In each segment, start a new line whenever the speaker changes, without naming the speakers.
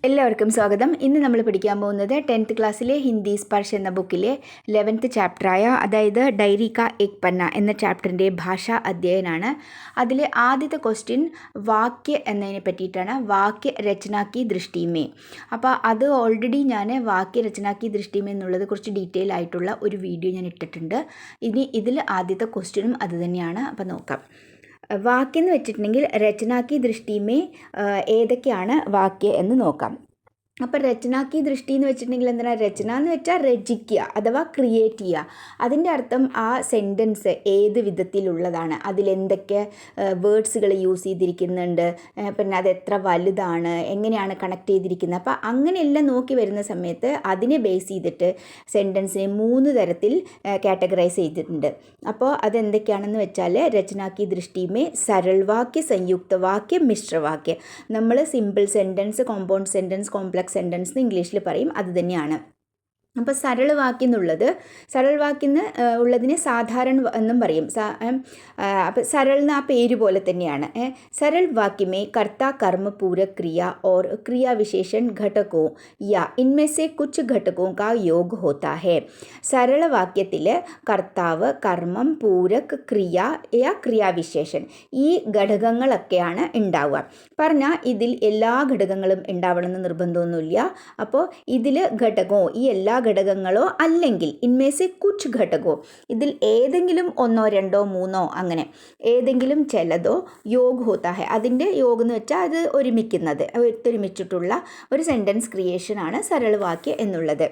എല്ലാവർക്കും സ്വാഗതം. ഇന്ന് നമ്മൾ പഠിക്കാൻ പോകുന്നത് 10th ക്ലാസ്സിലെ ഹിന്ദി സ്പർശ് എന്ന ബുക്കിലെ 11th ചാപ്റ്ററായ അതായത് ഡയറി കാ ഏക് പന്ന എന്ന ചാപ്റ്ററിൻ്റെ ഭാഷാ അധ്യയനാണ്. അതിലെ ആദ്യത്തെ ക്വസ്റ്റ്യൻ വാക്യ എന്നതിനെ പറ്റിയിട്ടാണ്. വാക്യ രചനാക്കി ദൃഷ്ടിമേ. അപ്പോൾ അത് ഓൾറെഡി ഞാൻ വാക്യ രചനാക്കി ദൃഷ്ടിമേ എന്നുള്ളത് കുറച്ച് ഡീറ്റെയിൽ ആയിട്ടുള്ള ഒരു വീഡിയോ ഞാൻ ഇട്ടിട്ടുണ്ട്. ഇനി ഇതിൽ ആദ്യത്തെ ക്വസ്റ്റ്യനും അത് തന്നെയാണ്. അപ്പോൾ നോക്കാം. വാക്യം എന്ന് വെച്ചിട്ടുണ്ടെങ്കിൽ രചനാക്കി ദൃഷ്ടിമേ ഏതൊക്കെയാണ് വാക്യ എന്ന് നോക്കാം. അപ്പോൾ രചനാക്കി ദൃഷ്ടി എന്ന് വെച്ചിട്ടുണ്ടെങ്കിൽ എന്താണ്? രചന എന്ന് വെച്ചാൽ രചിക്കുക അഥവാ ക്രിയേറ്റ് ചെയ്യുക. അതിൻ്റെ അർത്ഥം ആ സെൻറ്റൻസ് ഏത് വിധത്തിലുള്ളതാണ്, അതിലെന്തൊക്കെ വേർഡ്സുകൾ യൂസ് ചെയ്തിരിക്കുന്നുണ്ട്, പിന്നെ അത് എത്ര വലുതാണ്, എങ്ങനെയാണ് കണക്ട് ചെയ്തിരിക്കുന്നത്. അപ്പോൾ അങ്ങനെയെല്ലാം നോക്കി വരുന്ന സമയത്ത് അതിനെ ബേസ് ചെയ്തിട്ട് സെൻറ്റൻസിനെ 3 തരത്തിൽ കാറ്റഗറൈസ് ചെയ്തിട്ടുണ്ട്. അപ്പോൾ അതെന്തൊക്കെയാണെന്ന് വെച്ചാൽ രചനാക്കി ദൃഷ്ടിമേ സരൾവാക്യ, സംയുക്തവാക്യ, മിശ്രവാക്യ. നമ്മൾ simple sentence, compound sentence, complex sentence എന്ന് ഇംഗ്ലീഷിൽ പറയും. അത് തന്നെയാണ്. അപ്പോൾ സരൾ വാക്യം ഉള്ളതിനെ സാധാരണ എന്നും പറയും. അപ്പോൾ സരൾ എന്ന ആ പേര് പോലെ തന്നെയാണ്. सरल वाक्य में कर्ता कर्म पूरक क्रिया और क्रिया विशेषण घटकों या इनमें से कुछ घटकों का योग होता है. सरल വാക്യത്തിൽ കർത്താവ്, കർമ്മം, പൂരക്, ക്രിയ യാ ക്രിയാവിശേഷൻ ഈ ഘടകങ്ങളൊക്കെയാണ് ഉണ്ടാവുക. പറഞ്ഞാൽ ഇതിൽ എല്ലാ ഘടകങ്ങളും ഉണ്ടാവണമെന്ന് നിർബന്ധമൊന്നുമില്ല. അപ്പോൾ ഇതിൽ ഘടകമോ ഈ എല്ലാ ഘടകങ്ങളോ അല്ലെങ്കിൽ ഇൻമേസെ കുച്ച് ഘടകോ ഇതിൽ ഏതെങ്കിലും 1, 2, 3 അങ്ങനെ ഏതെങ്കിലും ചിലതോ योग होता है. അതിൻ്റെ योग എന്ന് വെച്ചാൽ അത് ഒത്തൊരുമിച്ചിട്ടുള്ള ഒരു സെൻറ്റൻസ് ക്രിയേഷനാണ് സരൾ വാക്യ എന്നുള്ളത്.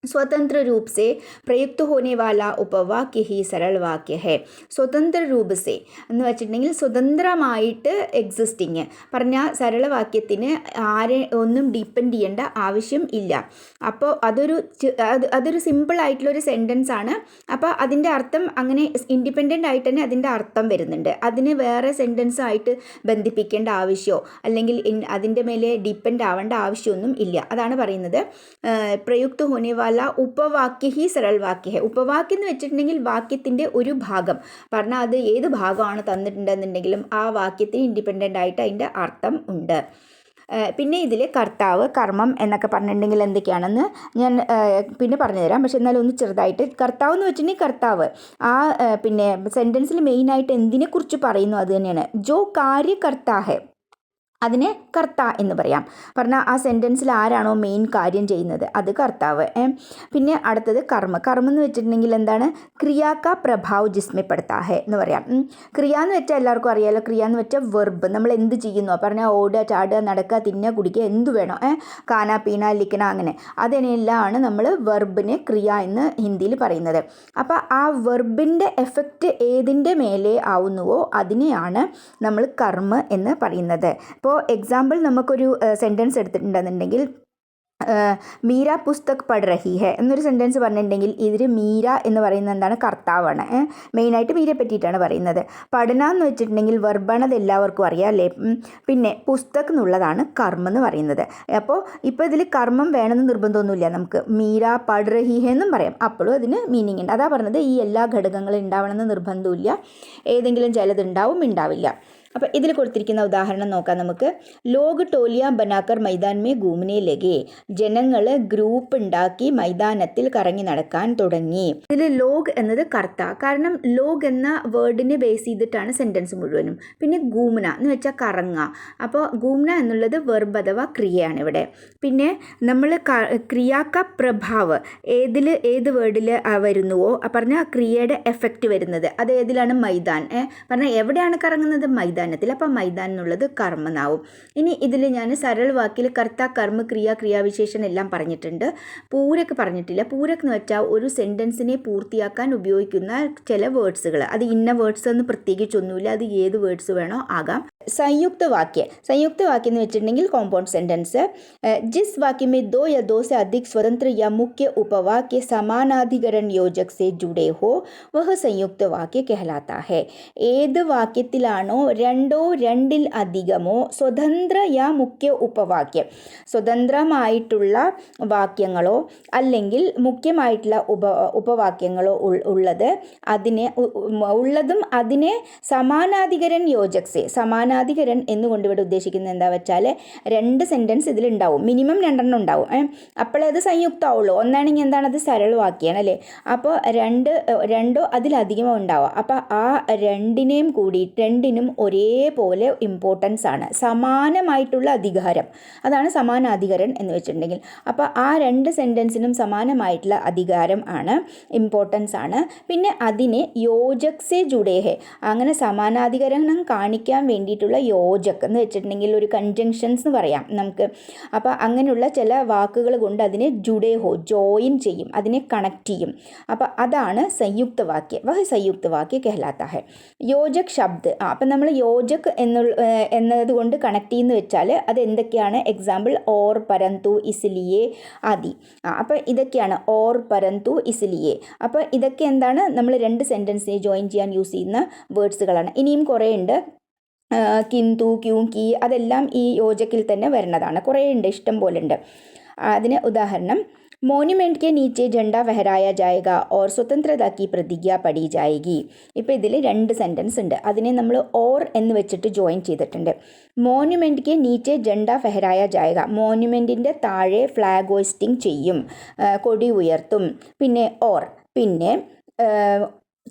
स्वतंत्र रूप से प्रयुक्त होने वाला उपवाक्य ही सरल वाक्य है. സ്വതന്ത്ര രൂപ സേ എന്ന് വെച്ചിട്ടുണ്ടെങ്കിൽ സ്വതന്ത്രമായിട്ട് എക്സിസ്റ്റിങ് പറഞ്ഞാൽ സരളവാക്യത്തിന് ഒന്നും ഡിപ്പെൻഡ് ചെയ്യേണ്ട ആവശ്യം ഇല്ല. അപ്പോൾ അതൊരു സിമ്പിൾ ആയിട്ടുള്ളൊരു സെൻറ്റൻസ് ആണ്. അപ്പോൾ അതിൻ്റെ അർത്ഥം അങ്ങനെ ഇൻഡിപെൻഡൻ്റ് ആയിട്ട് തന്നെ അതിൻ്റെ അർത്ഥം വരുന്നുണ്ട്. അതിന് വേറെ സെൻറ്റൻസ് ആയിട്ട് ബന്ധിപ്പിക്കേണ്ട ആവശ്യമോ അല്ലെങ്കിൽ അതിൻ്റെ മേലെ ഡിപ്പെൻഡ് ആവേണ്ട ആവശ്യമൊന്നും ഇല്ല. അതാണ് പറയുന്നത് പ്രയുക്ത ഹോനെ വാല ഉപവാക്യ ഹി സരൾ വാക്യ ഹെ. ഉപവാക്യം എന്ന് വെച്ചിട്ടുണ്ടെങ്കിൽ വാക്യത്തിൻ്റെ ഒരു ഭാഗം പറഞ്ഞാൽ അത് ഏത് ഭാഗമാണ് തന്നിട്ടുണ്ടെന്നുണ്ടെങ്കിലും ആ വാക്യത്തിന് ഇൻഡിപെൻഡൻ്റ് ആയിട്ട് അതിൻ്റെ അർത്ഥം ഉണ്ട്. പിന്നെ ഇതിൽ കർത്താവ്, കർമ്മം എന്നൊക്കെ പറഞ്ഞിട്ടുണ്ടെങ്കിൽ എന്തൊക്കെയാണെന്ന് ഞാൻ പിന്നെ പറഞ്ഞുതരാം. പക്ഷെ എന്നാലും ഒന്ന് ചെറുതായിട്ട് കർത്താവ് എന്ന് വെച്ചിട്ടുണ്ടെങ്കിൽ കർത്താവ് ആ പിന്നെ സെൻറ്റൻസിൽ മെയിനായിട്ട് എന്തിനെക്കുറിച്ച് പറയുന്നു അത് തന്നെയാണ്. ജോ കാര്യകർത്താ ഹെ അതിനെ കർത്ത എന്ന് പറയാം. പറഞ്ഞാൽ ആ സെൻറ്റൻസിൽ ആരാണോ മെയിൻ കാര്യം ചെയ്യുന്നത് അത് കർത്താവ്. പിന്നെ അടുത്തത് കർമ്മ. കർമ്മം എന്ന് വെച്ചിട്ടുണ്ടെങ്കിൽ എന്താണ്? ക്രിയാക്ക പ്രഭാവ് ജിസ്മപ്പെടുത്താ ഹെ എന്ന് പറയാം. ക്രിയ എന്ന് വെച്ചാൽ എല്ലാവർക്കും അറിയാമല്ലോ. ക്രിയ എന്ന് വെച്ചാൽ വെർബ്. നമ്മൾ എന്ത് ചെയ്യുന്നു പറഞ്ഞാൽ ഓടുക, ചാടുക, നടക്കുക, തിന്നുക, കുടിക്കുക എന്ത് വേണോ കാന, പീന, ലിക്കണ അങ്ങനെ അതിനെല്ലാമാണ് നമ്മൾ വെർബിന് ക്രിയ എന്ന് ഹിന്ദിയിൽ പറയുന്നത്. അപ്പോൾ ആ വെർബിൻ്റെ എഫക്റ്റ് ഏതിൻ്റെ മേലെ ആവുന്നുവോ അതിനെയാണ് നമ്മൾ കർമ്മ എന്ന് പറയുന്നത്. ഇപ്പോൾ എക്സാമ്പിൾ നമുക്കൊരു സെൻറ്റൻസ് എടുത്തിട്ടുണ്ടെന്നുണ്ടെങ്കിൽ മീര പുസ്തക് പഠ് റഹി ഹെ എന്നൊരു സെൻറ്റൻസ് പറഞ്ഞിട്ടുണ്ടെങ്കിൽ ഇതിൽ മീര എന്ന് പറയുന്നത് എന്താണ്? കർത്താവാണ്. മെയിനായിട്ട് മീരയെ പറ്റിയിട്ടാണ് പറയുന്നത്. പഠന എന്ന് വെച്ചിട്ടുണ്ടെങ്കിൽ വെർബാണ്, അത് എല്ലാവർക്കും അറിയാം അല്ലേ. പിന്നെ പുസ്തക് എന്നുള്ളതാണ് കർമ്മം എന്ന് പറയുന്നത്. അപ്പോൾ ഇപ്പോൾ ഇതിൽ കർമ്മം വേണമെന്ന് നിർബന്ധമൊന്നുമില്ല. നമുക്ക് മീര പഠ് റഹി ഹെ എന്നും പറയാം. അപ്പോഴും അതിന് മീനിങ് ഉണ്ട്. അതാ പറഞ്ഞത് ഈ എല്ലാ ഘടകങ്ങളും ഉണ്ടാവണമെന്ന് നിർബന്ധമില്ല. ഏതെങ്കിലും ചിലത് ഉണ്ടാവും, ഉണ്ടാവില്ല. അപ്പോൾ ഇതിൽ കൊടുത്തിരിക്കുന്ന ഉദാഹരണം നോക്കാം നമുക്ക്. Log ടോലിയ ബനാക്കർ Maidan may ഘൂമനെ ലഗേ. ജനങ്ങൾ ഗ്രൂപ്പ് ഉണ്ടാക്കി മൈതാനത്തിൽ കറങ്ങി നടക്കാൻ തുടങ്ങി. ഇതിൽ ലോഗ് എന്നത് കർത്ത. കാരണം ലോഗ് എന്ന വേർഡിനെ ബേസ് ചെയ്തിട്ടാണ് സെൻറ്റൻസ് മുഴുവനും. പിന്നെ ഘൂമന എന്ന് വെച്ചാൽ കറങ്ങുക. അപ്പോൾ ഘൂമന എന്നുള്ളത് വെർബ് അഥവാ ക്രിയയാണ് ഇവിടെ. പിന്നെ നമ്മൾ ക്രിയാക്ക പ്രഭാവ് ഏത് വേർഡിൽ വരുന്നുവോ പറഞ്ഞാൽ ക്രിയയുടെ എഫക്റ്റ് വരുന്നത് അത് ഏതിലാണ്? മൈതാൻ. പറഞ്ഞാൽ എവിടെയാണ് കറങ്ങുന്നത്? മൈതാൻ. അപ്പോൾ മൈതാൻ എന്നുള്ളത് കർമ്മനാവും. ഇനി ഇതിൽ ഞാൻ സരൾ വാക്കിൽ കർത്ത, കർമ്മ, ക്രിയ, ക്രിയാവിശേഷൻ എല്ലാം പറഞ്ഞിട്ടുണ്ട്. പൂരക് പറഞ്ഞിട്ടില്ല. പൂരക് എന്ന് വെച്ചാൽ ഒരു സെൻറ്റൻസിനെ പൂർത്തിയാക്കാൻ ഉപയോഗിക്കുന്ന ചില വേർഡ്സുകൾ. അത് ഇന്ന വേർഡ്സ് എന്ന് പ്രത്യേകിച്ചൊന്നുമില്ല. അത് ഏത് വേർഡ്സ് വേണോ ആകാം. संयुक्त वाक्य എന്ന് വെച്ചിട്ടുണ്ടെങ്കിൽ കോമ്പൗണ്ട് സെൻറ്റൻസ്. ജിസ് വാക്യ में 2 या 2 से अधिक स्वतंत्र या मुख्य उपवाक्य समानाधिकरण योजक से जुड़े हो वह संयुक्त वाक्य कहलाता है. ഏത് വാക്യത്തിലാണോ 2 2 അധികമോ സ്വതന്ത്ര യാ മുഖ്യ ഉപവാക്യം സ്വതന്ത്രമായിട്ടുള്ള വാക്യങ്ങളോ അല്ലെങ്കിൽ മുഖ്യമായിട്ടുള്ള ഉപവാക്യങ്ങളോ ഉള്ളതും അതിനെ സമാനാധികരൻ യോജക് സേ സമാന സമാനാധികരൺ എന്നുകൊണ്ട് ഇവിടെ ഉദ്ദേശിക്കുന്നത് എന്താ വെച്ചാൽ 2 സെൻറ്റൻസ് ഇതിലുണ്ടാവും, മിനിമം 2 ഉണ്ടാവും. അപ്പോഴേ അത് സംയുക്തമാവുള്ളൂ. ഒന്നാണെങ്കിൽ എന്താണ്, അത് സരളവാക്യാണ് അല്ലേ. അപ്പോൾ രണ്ടോ അതിലധികമോ ഉണ്ടാവുക. അപ്പോൾ ആ രണ്ടിനും ഒരേപോലെ ഇമ്പോർട്ടൻസ് ആണ്, സമാനമായിട്ടുള്ള അധികാരം. അതാണ് സമാനാധികരൺ എന്ന് വെച്ചിട്ടുണ്ടെങ്കിൽ. അപ്പോൾ ആ 2 സെൻറ്റൻസിനും സമാനമായിട്ടുള്ള അധികാരം ആണ്, ഇമ്പോർട്ടൻസ് ആണ്. പിന്നെ അതിനെ യോജക് സെ ജുഡേ ഹെ, അങ്ങനെ സമാനാധികരണം കാണിക്കാൻ വേണ്ടിയിട്ടുള്ള യോജക് എന്ന് വെച്ചിട്ടുണ്ടെങ്കിൽ ഒരു കൺജങ്ഷൻസ് എന്ന് പറയാം നമുക്ക്. അപ്പോൾ അങ്ങനെയുള്ള ചില വാക്കുകൾ കൊണ്ട് അതിനെ ജുഡേ ഹോ, ജോയിൻ ചെയ്യും, അതിനെ കണക്ട് ചെയ്യും. അപ്പോൾ അതാണ് സംയുക്ത വാക്യ. വഹ സംയുക്ത വാക്യ കഹലാത്ത ഹെ. യോജക് ശബ്ദ്, അപ്പം നമ്മൾ യോജക് എന്നതുകൊണ്ട് കണക്ട് ചെയ്യുന്ന വെച്ചാൽ അത് എന്തൊക്കെയാണ്? എക്സാമ്പിൾ ഓർ, പരന്തു, ഇസ്ലിയെ ആദി. അപ്പോൾ ഇതൊക്കെയാണ് ഓർ, പരന്തു, ഇസ്ലിയെ. അപ്പോൾ ഇതൊക്കെ എന്താണ്, നമ്മൾ 2 സെൻറ്റൻസിനെ ജോയിൻ ചെയ്യാൻ യൂസ് ചെയ്യുന്ന വേർഡ്സുകളാണ്. ഇനിയും കുറേ ഉണ്ട്, കിന്തു, ക്യൂം, കി, അതെല്ലാം ഈ യോജക്കിൽ തന്നെ വരുന്നതാണ്. കുറേ ഉണ്ട്, ഇഷ്ടം പോലെ ഉണ്ട്. അതിന് ഉദാഹരണം, മോന്യൂമെൻറ്റ് के नीचे झंडा फहराया जाएगा और स्वतंत्रता की प्रतिज्ञा पढ़ी जाएगी. ഇപ്പോൾ ഇതിൽ 2 സെൻറ്റൻസ് ഉണ്ട്, അതിനെ നമ്മൾ ഓർ എന്ന് വെച്ചിട്ട് ജോയിൻ ചെയ്തിട്ടുണ്ട്. മോന്യൂമെൻറ്റ് के नीचे झंडा फहराया जाएगा, മോന്യൂമെൻറ്റിൻ്റെ താഴെ ഫ്ലാഗ് ഹോയിസ്റ്റിംഗ് ചെയ്യും, കൊടി ഉയർത്തും. പിന്നെ ഓർ, പിന്നെ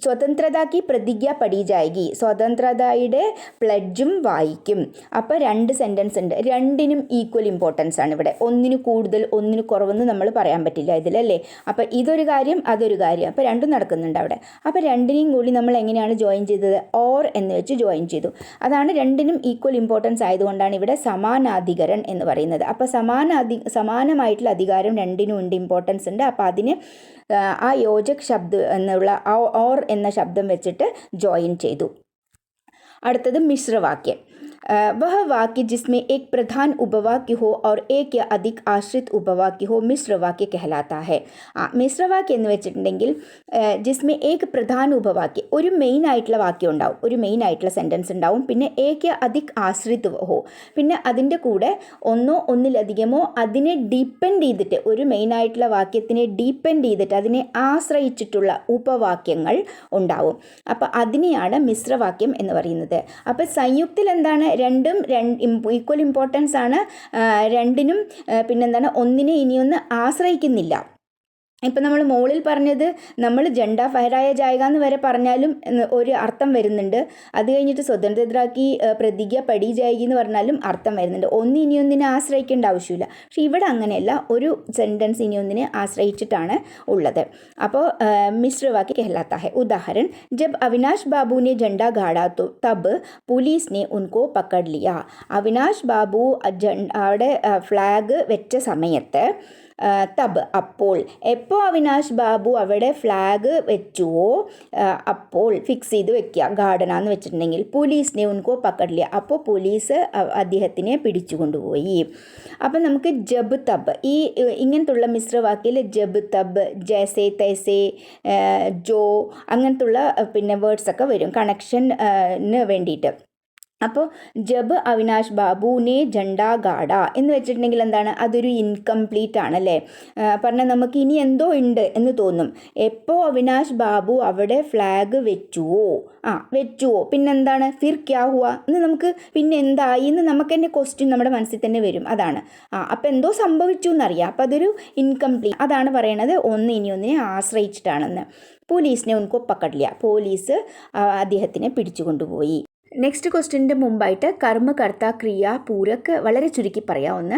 സ്വതന്ത്രതാക്കി പ്രതിജ്ഞ പഠി ജായകി, സ്വതന്ത്രതയുടെ പ്ലഡ്ജും വായിക്കും. അപ്പോൾ 2 സെൻറ്റൻസ് ഉണ്ട്, രണ്ടിനും ഈക്വൽ ഇമ്പോർട്ടൻസ് ആണ് ഇവിടെ. ഒന്നിന് കൂടുതൽ ഒന്നിന് കുറവെന്ന് നമ്മൾ പറയാൻ പറ്റില്ല ഇതിലല്ലേ. അപ്പോൾ ഇതൊരു കാര്യം അതൊരു കാര്യം, അപ്പോൾ രണ്ടും നടക്കുന്നുണ്ട് അവിടെ. അപ്പോൾ രണ്ടിനെയും കൂടി നമ്മൾ എങ്ങനെയാണ് ജോയിൻ ചെയ്തത്? ഓർ എന്ന് വെച്ച് ജോയിൻ ചെയ്തു. അതാണ് രണ്ടിനും ഈക്വൽ ഇമ്പോർട്ടൻസ് ആയതുകൊണ്ടാണ് ഇവിടെ സമാനാധികരൺ എന്ന് പറയുന്നത്. അപ്പോൾ സമാനമായിട്ടുള്ള അധികാരം രണ്ടിനും ഉണ്ട്, ഇമ്പോർട്ടൻസ് ഉണ്ട്. അപ്പോൾ അതിന് ആ യോജക് ശബ്ദ എന്നുള്ള ഓർ എന്ന ശബ്ദം വെച്ചിട്ട് ജോയിൻ ചെയ്തു. അടുത്തത് മിശ്രവാക്യം. वह वाक्य जिसमें एक प्रधान उपवाक्य हो और एक या अधिक आश्रित उपवाक्य हो मिश्र वाक्य कहलाता है. മിശ്രവാക്യം എന്ന് വെച്ചിട്ടുണ്ടെങ്കിൽ ജിസ്മെ ഏക് പ്രധാന ഉപവാക്യ, ഒരു മെയിൻ ആയിട്ടുള്ള വാക്യം ഉണ്ടാവും, ഒരു മെയിൻ ആയിട്ടുള്ള സെൻറ്റൻസ് ഉണ്ടാവും. പിന്നെ ഏക് അധിക് ആശ്രിത് ഹോ, പിന്നെ അതിൻ്റെ കൂടെ ഒന്നോ ഒന്നിലധികമോ അതിനെ ഡിപ്പെൻഡ് ചെയ്തിട്ട്, ഒരു മെയിൻ ആയിട്ടുള്ള വാക്യത്തിനെ ഡിപ്പെൻഡ് ചെയ്തിട്ട് അതിനെ ആശ്രയിച്ചിട്ടുള്ള ഉപവാക്യങ്ങൾ ഉണ്ടാവും. അപ്പോൾ അതിനെയാണ് മിശ്രവാക്യം എന്ന് പറയുന്നത്. അപ്പോൾ സംയുക്തിൽ എന്താണ്, രണ്ടും ഈക്വൽ ഇമ്പോർട്ടൻസ് ആണ്, രണ്ടിനും പിന്നെന്താണ്, ഒന്നിനെ ഇനിയൊന്ന് ആശ്രയിക്കുന്നില്ല. ഇപ്പം നമ്മൾ മുകളിൽ പറഞ്ഞത് നമ്മൾ ജണ്ട ഫഹരായ ജായക എന്ന് വരെ പറഞ്ഞാലും ഒരു അർത്ഥം വരുന്നുണ്ട്. അത് കഴിഞ്ഞിട്ട് സ്വതന്ത്രരാക്കി പ്രതിജ്ഞ പടി ജായകി എന്ന് പറഞ്ഞാലും അർത്ഥം വരുന്നുണ്ട്. ഇനിയൊന്നിനെ ആശ്രയിക്കേണ്ട ആവശ്യമില്ല. പക്ഷേ ഇവിടെ അങ്ങനെയല്ല, ഒരു സെൻറ്റൻസ് ഇനിയൊന്നിനെ ആശ്രയിച്ചിട്ടാണ് ഉള്ളത്. അപ്പോൾ മിശ്രവാക്യ कहलाता है. ഉദാഹरण, जब अविनाश बाबू ने झंडा गाड़ा तो तब पुलिस ने उनको पकड़ लिया. അവിനാഷ് ബാബു അവിടെ ഫ്ലാഗ് വെച്ച സമയത്ത്, തബ് അപ്പോൾ, എപ്പോൾ അവിനാഷ് ബാബു അവിടെ ഫ്ലാഗ് വെച്ചുവോ അപ്പോൾ ഫിക്സ് ചെയ്ത് വെക്കുക, ഗാർഡന എന്ന് വെച്ചിട്ടുണ്ടെങ്കിൽ. പോലീസിനെ ഉൻകോ പക്കടില്ല, അപ്പോൾ പോലീസ് അദ്ദേഹത്തിനെ പിടിച്ചു കൊണ്ടുപോയി. അപ്പം നമുക്ക് ജബ് തബ്, ഈ ഇങ്ങനത്തുള്ള മിശ്രവാക്യയിൽ ജബ് തബ്, ജൈസെ തൈസെ, ജോ അങ്ങനത്തുള്ള പിന്നെ വേർഡ്സൊക്കെ വരും കണക്ഷന് വേണ്ടിയിട്ട്. അപ്പോൾ ജബ് അവിനാഷ് ബാബുനെ ജണ്ടാ ഗാഡ എന്ന് വെച്ചിട്ടുണ്ടെങ്കിൽ എന്താണ്, അതൊരു ഇൻകംപ്ലീറ്റ് ആണല്ലേ. പറഞ്ഞാൽ നമുക്ക് ഇനി എന്തോ ഉണ്ട് എന്ന് തോന്നും. എപ്പോൾ അവിനാഷ് ബാബു അവിടെ ഫ്ലാഗ് വെച്ചുവോ, പിന്നെന്താണ്, ഫിർ ക്യാ ഹുവ എന്ന് നമുക്ക്, പിന്നെ എന്തായി എന്ന് നമുക്ക് തന്നെ ക്വസ്റ്റ്യൻ നമ്മുടെ മനസ്സിൽ തന്നെ വരും. അതാണ് അപ്പോൾ എന്തോ സംഭവിച്ചു എന്നറിയാം. അപ്പോൾ അതൊരു ഇൻകംപ്ലീറ്റ്, അതാണ് പറയണത് ഇനി ഒന്നിനെ ആശ്രയിച്ചിട്ടാണെന്ന്. പോലീസിനെ ഉൻകോ പക്കടില്ല, പോലീസ് അദ്ദേഹത്തിനെ പിടിച്ചു കൊണ്ടുപോയി. നെക്സ്റ്റ് ക്വസ്റ്റ്യൻ്റെ മുമ്പായിട്ട് കർമ്മ, കർത്ത, ക്രിയ, പൂരക് വളരെ ചുരുക്കി പറയാവുന്ന.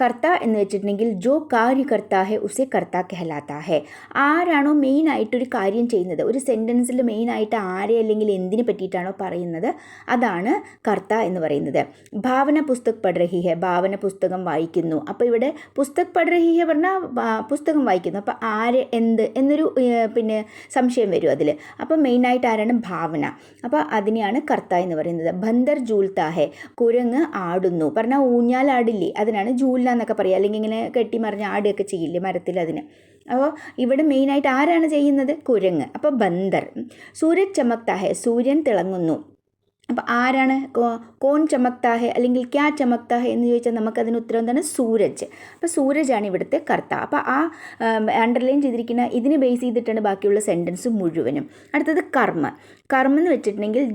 കർത്ത എന്ന് വെച്ചിട്ടുണ്ടെങ്കിൽ ജോ കാര്യ കർത്താ ഹെ ഉസെ കർത്ത കഹലാത്ത ഹെ. ആരാണോ മെയിനായിട്ടൊരു കാര്യം ചെയ്യുന്നത്, ഒരു സെൻറ്റൻസിൽ മെയിനായിട്ട് ആരെ അല്ലെങ്കിൽ എന്തിനെ പറ്റിയിട്ടാണോ പറയുന്നത്, അതാണ് കർത്ത എന്ന് പറയുന്നത്. ഭാവന പുസ്തക് പഠ് രഹി ഹെ, ഭാവന പുസ്തകം വായിക്കുന്നു. അപ്പോൾ ഇവിടെ പുസ്തക് പഠ് രഹി ഹെ പറഞ്ഞാൽ പുസ്തകം വായിക്കുന്നു. അപ്പോൾ ആര് എന്ത് എന്നൊരു പിന്നെ സംശയം വരും അതിൽ. അപ്പോൾ മെയിനായിട്ട് ആരാണ്, ഭാവന. അപ്പോൾ അതിനെയാണ് കർത്ത എന്ന് പറയുന്നത്. ബന്ദർ ജൂൽത്താ ഹെ, കുരങ്ങ് ആടുന്നു. പറഞ്ഞാൽ ഊഞ്ഞാലാടില്ലേ, അതിനാണ് ജൂൽന എന്നൊക്കെ പറയുക. അല്ലെങ്കിൽ ഇങ്ങനെ കെട്ടിമറിഞ്ഞ് ആടുകയൊക്കെ ചെയ്യില്ലേ മരത്തിൽ, അതിന്. അപ്പോൾ ഇവിടെ മെയിനായിട്ട് ആരാണ് ചെയ്യുന്നത്, കുരങ്ങ്. അപ്പോൾ ബന്ദർ. സൂരജ് ചമക്താ ഹെ, സൂര്യൻ തിളങ്ങുന്നു. അപ്പോൾ ആരാണ് കോൺ ചമക്താ ഹെ അല്ലെങ്കിൽ ക്യാ ചമക്താ ഹെ എന്ന് ചോദിച്ചാൽ നമുക്കതിന് ഉത്തരം എന്താണ്? സൂരജ്. അപ്പോൾ സൂരജാണ് ഇവിടുത്തെ കർത്ത. അപ്പോൾ ആ അണ്ടർലൈൻ ചെയ്തിരിക്കുന്ന ഇതിനെ ബേസ് ചെയ്തിട്ടാണ് ബാക്കിയുള്ള സെൻറ്റൻസ് മുഴുവനും. അടുത്തത് കർമ്മ. കർമ്മ എന്ന് വെച്ചിട്ടുണ്ടെങ്കിൽ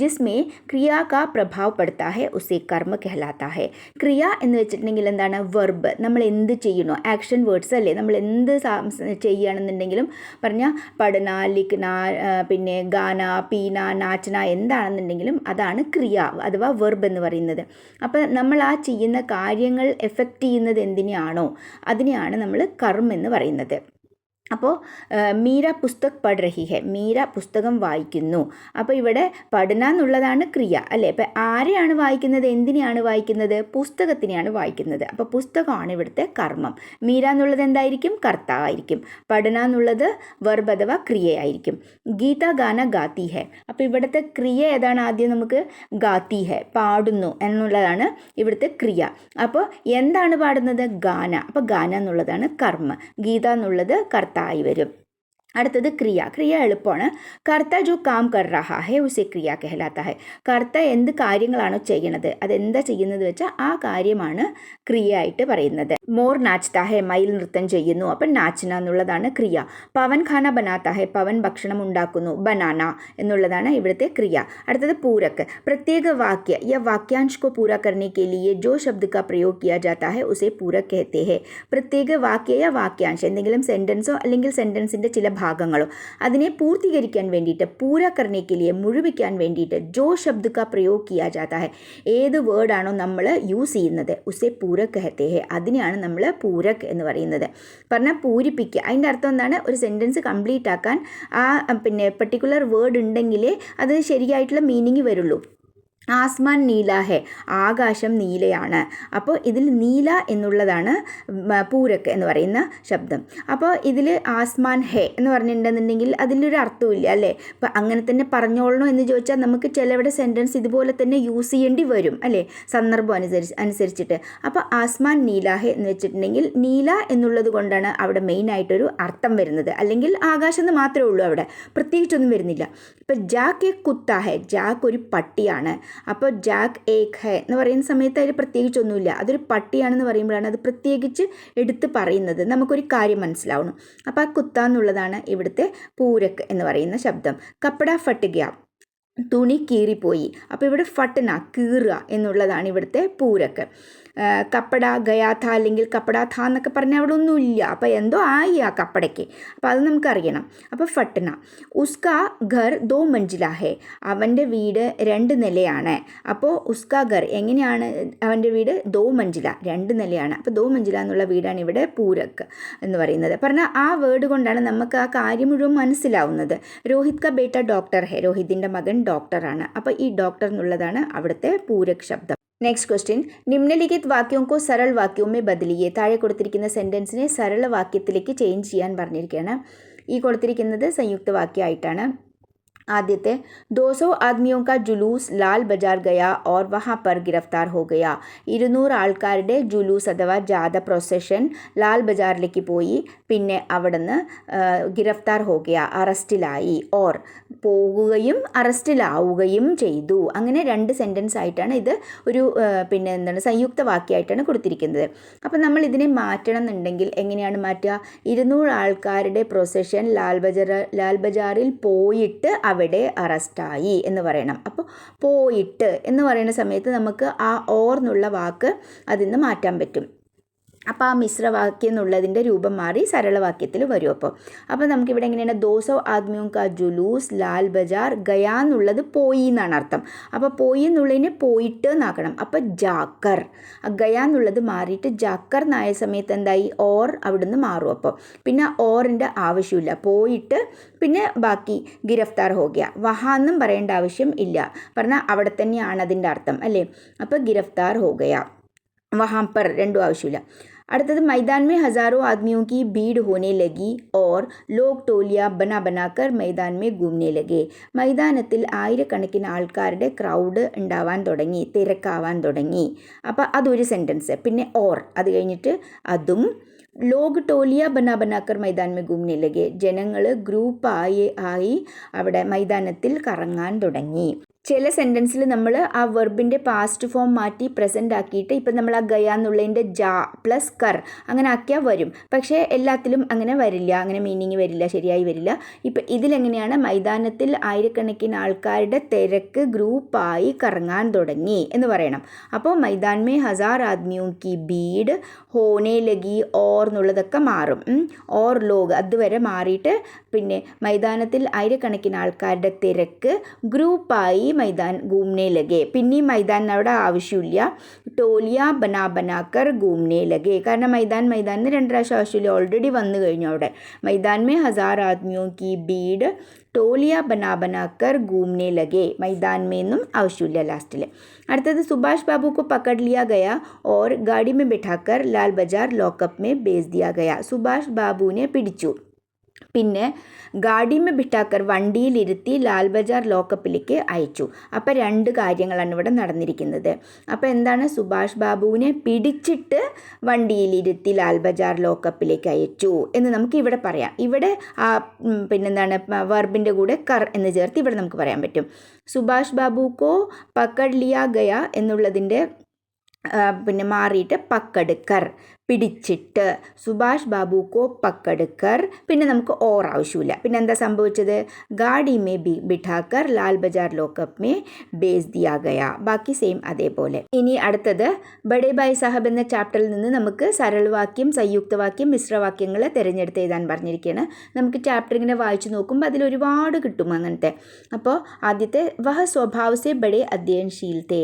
ജിസ്മേ ക്രിയ കാ പ്രഭാവ് പെടുത്താ ഹെ ഉസേ കർമ്മ കഹലാത്താ ഹെ. ക്രിയ എന്ന് വെച്ചിട്ടുണ്ടെങ്കിൽ എന്താണ്? വെർബ്. നമ്മൾ എന്ത് ചെയ്യണോ, ആക്ഷൻ വേർഡ്സ് അല്ലേ, നമ്മൾ എന്ത് ചെയ്യുകയാണെന്നുണ്ടെങ്കിലും പറഞ്ഞാൽ പഠന, ലിഖ്ന, പിന്നെ ഗാന, പീന, നാച്ചന എന്താണെന്നുണ്ടെങ്കിലും അതാണ് ക്രിയ അഥവാ വെർബ് എന്ന് പറയുന്നത്. അപ്പോൾ നമ്മൾ ആ ചെയ്യുന്ന കാര്യങ്ങൾ എഫക്റ്റ് ചെയ്യുന്നത് എന്തിനെയാണോ അതിനെയാണ് നമ്മൾ കർമ്മ എന്ന് പറയുന്നത്. അപ്പോൾ മീര പുസ്തക് പഠ രഹി ഹെ, മീര പുസ്തകം വായിക്കുന്നു. അപ്പോൾ ഇവിടെ പഠന എന്നുള്ളതാണ് ക്രിയ അല്ലേ. അപ്പോൾ ആരെയാണ് വായിക്കുന്നത്, എന്തിനെയാണ് വായിക്കുന്നത്? പുസ്തകത്തിനെയാണ് വായിക്കുന്നത്. അപ്പോൾ പുസ്തകമാണ് ഇവിടുത്തെ കർമ്മം. മീര എന്നുള്ളത് എന്തായിരിക്കും? കർത്താവായിരിക്കും. പഠന എന്നുള്ളത് വെർബ് അഥവാ ക്രിയയായിരിക്കും. ഗീത ഗാന ഗാത്തി ഹെ. അപ്പോൾ ഇവിടുത്തെ ക്രിയ ഏതാണ്? ആദ്യം നമുക്ക് ഗാത്തി ഹെ, പാടുന്നു എന്നുള്ളതാണ് ഇവിടുത്തെ ക്രിയ. അപ്പോൾ എന്താണ് പാടുന്നത്? ഗാന. അപ്പോൾ ഗാന എന്നുള്ളതാണ് കർമ്മ. ഗീത എന്നുള്ളത് കർത്തായി വരും. അടുത്തത് ക്രിയ. ക്രിയ എളുപ്പമാണ്. കർത്ത ജോ കാം കർ രഹാ ഹെ ഉസേ ക്രിയ കഹലാത്താ ഹെ. കർത്ത എന്ത് കാര്യങ്ങളാണോ ചെയ്യണത്, അതെന്താ ചെയ്യുന്നത് വെച്ചാൽ ആ കാര്യമാണ് ക്രിയ ആയിട്ട് പറയുന്നത്. മോർ നാച്ച്താ ഹെ, മയിൽ നൃത്തം ചെയ്യുന്നു. അപ്പം നാച്ചന എന്നുള്ളതാണ് ക്രിയ. പവൻ ഖാന ബനാത്താ ഹെ, പവൻ ഭക്ഷണം ഉണ്ടാക്കുന്നു. ബനാന എന്നുള്ളതാണ് ഇവിടുത്തെ ക്രിയ. അടുത്തത് പൂരക്. പ്രത്യേക വാക്യ യ വാക്यांश को पूरा करने के लिए जो शब्द का प्रयोग किया जाता है उसे पूरक कहते हैं. പ്രത്യേക വാക്യ യ വാക്യാംശം, എന്തെങ്കിലും സെൻറ്റൻസോ അല്ലെങ്കിൽ സെൻറ്റൻസിൻ്റെ ചില ഭാഗങ്ങളോ അതിനെ പൂർത്തീകരിക്കാൻ വേണ്ടിയിട്ട്, പൂര കർണേക്ക് ലിയെ മുഴുവിക്കാൻ വേണ്ടിയിട്ട് ജോ ശബ്ദ കാ പ്രयोग किया जाता है, ഏത് വേർഡാണോ നമ്മൾ യൂസ് ചെയ്യുന്നത് ഉസേ പൂരക് കഹത്തെ ഹെ, അതിനെയാണ് നമ്മൾ പൂരക് എന്ന് പറയുന്നത്. പറഞ്ഞാൽ പൂരിപ്പിക്കുക. അതിൻ്റെ അർത്ഥം എന്താണ്? ഒരു സെൻറ്റൻസ് കംപ്ലീറ്റ് ആക്കാൻ ആ പിന്നെ പെർട്ടിക്കുലർ വേർഡ് ഉണ്ടെങ്കിലേ അത് ശരിയായിട്ടുള്ള മീനിങ് വരുള്ളൂ. ആസ്മാൻ നീല ഹെ, ആകാശം നീലയാണ്. അപ്പോൾ ഇതിൽ നീല എന്നുള്ളതാണ് പൂരക് എന്ന് പറയുന്ന ശബ്ദം. അപ്പോൾ ഇതിൽ ആസ്മാൻ ഹെ എന്ന് പറഞ്ഞിട്ടുണ്ടെന്നുണ്ടെങ്കിൽ അതിലൊരു അർത്ഥമില്ല അല്ലേ. അപ്പോൾ അങ്ങനെ തന്നെ പറഞ്ഞോളണോ എന്ന് ചോദിച്ചാൽ നമുക്ക് ചിലവിടെ സെൻറ്റൻസ് ഇതുപോലെ തന്നെ യൂസ് ചെയ്യേണ്ടി വരും അല്ലേ, സന്ദർഭം അനുസരിച്ചിട്ട്. അപ്പോൾ ആസ്മാൻ നീല ഹെ എന്ന് വെച്ചിട്ടുണ്ടെങ്കിൽ നീല എന്നുള്ളത് കൊണ്ടാണ് അവിടെ മെയിനായിട്ടൊരു അർത്ഥം വരുന്നത്. അല്ലെങ്കിൽ ആകാശം എന്ന് മാത്രമേ ഉള്ളൂ, അവിടെ പ്രത്യേകിച്ചൊന്നും വരുന്നില്ല. ഇപ്പോൾ ജാക്ക് എ കുത്ത ഹെ, ജാക്ക് ഒരു പട്ടിയാണ്. അപ്പോൾ ജാക്ക് ഏക് ഹെ എന്ന് പറയുന്ന സമയത്ത് അതിൽ പ്രത്യേകിച്ചൊന്നുമില്ല, അതൊരു പട്ടിയാണെന്ന് പറയുമ്പോഴാണ് അത് പ്രത്യേകിച്ച് എടുത്ത് പറയുന്നത്, നമുക്കൊരു കാര്യം മനസ്സിലാവണം. അപ്പോൾ ആ കുത്ത എന്നുള്ളതാണ് ഇവിടുത്തെ പൂരക് എന്ന് പറയുന്ന ശബ്ദം. കപ്പട ഫട്ട് ഗയ, തുണി കീറിപ്പോയി. അപ്പോൾ ഇവിടെ ഫട്ടന, കീറുക എന്നുള്ളതാണ് ഇവിടുത്തെ പൂരക്. കപ്പട ഗയാഥ അല്ലെങ്കിൽ കപ്പട ഥ എന്നൊക്കെ പറഞ്ഞാൽ അവിടെ ഒന്നുമില്ല, അപ്പോൾ എന്തോ ആയി ആ കപ്പടയ്ക്ക്, അപ്പോൾ അത് നമുക്കറിയണം. അപ്പോൾ ഫട്ടന. ഉസ്കാ ഘർ ദോ മഞ്ജില ഹെ, അവൻ്റെ വീട് 2 നിലയാണ്. അപ്പോൾ ഉസ്കാ ഘർ എങ്ങനെയാണ്? അവൻ്റെ വീട് ദോ മഞ്ജില, 2 നിലയാണ്. അപ്പോൾ ദോ മഞ്ജില എന്നുള്ള വീടാണ് ഇവിടെ പൂരക് എന്ന് പറയുന്നത്. പറഞ്ഞാൽ ആ വേർഡ് കൊണ്ടാണ് നമുക്ക് ആ കാര്യം മുഴുവൻ മനസ്സിലാവുന്നത്. രോഹിത് കാ ബേട്ട ഡോക്ടർ ഹെ, രോഹിതിൻ്റെ മകൻ ഡോക്ടറാണ്. അപ്പോൾ ഈ ഡോക്ടർ എന്നുള്ളതാണ് അവിടുത്തെ പൂരക് ശബ്ദം. നെക്സ്റ്റ് ക്വസ്റ്റ്യൻ, നിമ്നലിഖിത് വാക്യോं को सरल वाक्यों में बदलिए. താഴെ കൊടുത്തിരിക്കുന്ന സെൻറ്റൻസിനെ സരള വാക്യത്തിലേക്ക് ചേഞ്ച് ചെയ്യാൻ പറഞ്ഞിരിക്കുകയാണ്. ഈ കൊടുത്തിരിക്കുന്നത് സംയുക്ത വാക്യമായിട്ടാണ്. आदित्य 200 आदमियों का जुलूस लाल बाजार गया और वहाँ पर गिरफ्तार हो गया. 200 ആൾക്കാരുടെ ജുലൂസ് അഥവാ ജാഥ പ്രൊസഷൻ ലാൽ ബജാറിലേക്ക് പോയി, പിന്നെ അവിടുന്ന് ഗിരഫ്താർ ഹോ ഗയ, അറസ്റ്റിലായി, ഓർ പോകുകയും അറസ്റ്റിലാവുകയും ചെയ്തു. അങ്ങനെ 2 സെൻറ്റൻസ് ആയിട്ടാണ് ഇത് ഒരു പിന്നെ എന്താണ് സംയുക്ത വാക്യമായിട്ടാണ് കൊടുത്തിരിക്കുന്നത്. അപ്പോൾ നമ്മൾ ഇതിനെ മാറ്റണം എന്നുണ്ടെങ്കിൽ എങ്ങനെയാണ് മാറ്റുക? 200 ആൾക്കാരുടെ പ്രൊസഷൻ ലാൽ ബജാറിൽ പോയിട്ട് അവിടെ അറസ്റ്റായി എന്ന് പറയണം. അപ്പോൾ പോയിട്ട് എന്ന് പറയുന്ന സമയത്ത് നമുക്ക് ആ ഓർ എന്നുള്ള വാക്ക് അതിൽ നിന്ന് മാറ്റാൻ പറ്റും. അപ്പോൾ ആ മിശ്രവാക്യം എന്നുള്ളതിൻ്റെ രൂപം മാറി സരളവാക്യത്തിൽ വരും. അപ്പോൾ നമുക്കിവിടെ എങ്ങനെയാണ്? 200 ആദ്മിയോं का जुलूस ലാൽ ബജാർ ഗയാ എന്നുള്ളത് പോയി എന്നാണ് അർത്ഥം. അപ്പോൾ പോയി എന്നുള്ളതിനെ പോയിട്ട് എന്നാക്കണം. അപ്പോൾ ജാക്കർ, ഗയാ എന്നുള്ളത് മാറിയിട്ട് ജാക്കർ എന്നായ സമയത്ത് എന്തായി? ഓർ അവിടുന്ന് മാറും. അപ്പോൾ പിന്നെ ഓറിൻ്റെ ആവശ്യമില്ല, പോയിട്ട് പിന്നെ ബാക്കി ഗിരഫ്താർ ഹോ ഗയ, വഹാന്നും പറയേണ്ട ആവശ്യം ഇല്ല, പറഞ്ഞാൽ അവിടെ തന്നെയാണ് അതിൻ്റെ അർത്ഥം അല്ലേ. അപ്പോൾ ഗിരഫ്താർ ഹോ ഗയ, വഹാം പർ രണ്ടും ആവശ്യമില്ല. അടുത്തത് मैदान में हज़ारों आदमियों की भीड़ होने लगी और लोग टोलियाँ बना बनाकर मैदान में घूमने लगे. മൈതാനത്തിൽ ആയിരക്കണക്കിന് ആൾക്കാരുടെ ക്രൗഡ് ഉണ്ടാവാൻ തുടങ്ങി, തിരക്കാവാൻ തുടങ്ങി. അപ്പോൾ അതൊരു സെൻറ്റൻസ്. പിന്നെ ഓർ അത് കഴിഞ്ഞിട്ട് അതും. ലോഗ് ടോലിയ ബന ബനാക്കർ മൈതാൻ മേ ഘൂംനെ ലഗെ, ജനങ്ങൾ ഗ്രൂപ്പായി അവിടെ മൈതാനത്തിൽ കറങ്ങാൻ തുടങ്ങി. ചില സെൻറ്റൻസിൽ നമ്മൾ ആ വെർബിൻ്റെ പാസ്റ്റ് ഫോം മാറ്റി പ്രസൻ്റ് ആക്കിയിട്ട് ഇപ്പം നമ്മൾ ആ ഗയ എന്നുള്ളതിൻ്റെ ജാ പ്ലസ് കർ അങ്ങനെ ആക്കിയാൽ വരും. പക്ഷേ എല്ലാത്തിലും അങ്ങനെ വരില്ല, അങ്ങനെ മീനിങ് വരില്ല, ശരിയായി വരില്ല. ഇപ്പം ഇതിലെങ്ങനെയാണ്, മൈതാനത്തിൽ ആയിരക്കണക്കിന് ആൾക്കാരുടെ തിരക്ക് ഗ്രൂപ്പായി കറങ്ങാൻ തുടങ്ങി എന്ന് പറയണം. അപ്പോൾ മൈതാൻ മേ ഹസാർ ആദ്മിയോं की भीड़ होने लगी और എന്നുള്ളതൊക്കെ മാറും. ഓർ ലോഗ് അതുവരെ മാറിയിട്ട് പിന്നെ മൈതാനത്തിൽ ആയിരക്കണക്കിന് ആൾക്കാരുടെ തിരക്ക് ഗ്രൂപ്പായി മൈതാൻ ഗൂംനെ ലഗെ. പിന്നെയും മൈതാൻ അവിടെ ആവശ്യമില്ല, ടോലിയ ബനാക്കർ ഗൂംനെ ലഗെ. കാരണം മൈതാനിന് 2 പ്രാവശ്യം ആവശ്യമില്ല, ഓൾറെഡി വന്നു കഴിഞ്ഞു അവിടെ. മൈതാൻ മേ ഹസാർ ആദ്മിയോं की भीड़ ടോലിയ ബനാക്കർ ഗൂംനെ ലഗെ. മൈതാൻ മേന്നും ആവശ്യമില്ല ലാസ്റ്റിൽ. അടുത്തത് സുഭാഷ് ബാബു को पकड़ लिया गया और गाड़ी में बिठाकर लाल बाजार लॉकअप में भेज दिया गया. സുഭാഷ് ബാബുവിനെ പിടിച്ചു, പിന്നെ ഗാഡിമ ബിട്ടാക്കർ വണ്ടിയിലിരുത്തി ലാൽ ബജാർ ലോക്കപ്പിലേക്ക് അയച്ചു. അപ്പോൾ 2 കാര്യങ്ങളാണ് ഇവിടെ നടന്നിരിക്കുന്നത്. അപ്പോൾ എന്താണ്, സുഭാഷ് ബാബുവിനെ പിടിച്ചിട്ട് വണ്ടിയിലിരുത്തി ലാൽ ബജാർ ലോക്കപ്പിലേക്ക് അയച്ചു എന്ന് നമുക്ക് ഇവിടെ പറയാം. ഇവിടെ പിന്നെന്താണ്, വെർബിൻ്റെ കൂടെ കർ എന്ന് ചേർത്ത് ഇവിടെ നമുക്ക് പറയാൻ പറ്റും. സുഭാഷ് ബാബുക്കോ പക്കഡ് ലിയ ഗയ എന്നുള്ളതിൻ്റെ പിന്നെ മാറിയിട്ട് പക്കഡ് കർ, പിടിച്ചിട്ട്. സുഭാഷ് ബാബുക്കോ പക്കഡ് കർ, പിന്നെ നമുക്ക് ഓർ ആവശ്യമില്ല. പിന്നെ എന്താ സംഭവിച്ചത്, ഗാഡി may ബിഠാക്കർ Lal bazaar lockup may base Diya Gaya. ബാക്കി സെയിം അതേപോലെ. ഇനി അടുത്തത് ബഡേ ഭായ് സാഹബ് എന്ന ചാപ്റ്ററിൽ നിന്ന് നമുക്ക് സരളവാക്യം, സംയുക്തവാക്യം, മിശ്രവാക്യങ്ങൾ തിരഞ്ഞെടുത്ത് എഴുതാൻ പറഞ്ഞിരിക്കുകയാണ്. നമുക്ക് ചാപ്റ്റർ ഇങ്ങനെ വായിച്ചു നോക്കുമ്പോൾ അതിൽ ഒരുപാട് കിട്ടും അങ്ങനത്തെ. അപ്പോൾ ആദ്യത്തെ വഹ സ്വഭാവസെ ബഡേ അധ്യയൻശീൽ തേ,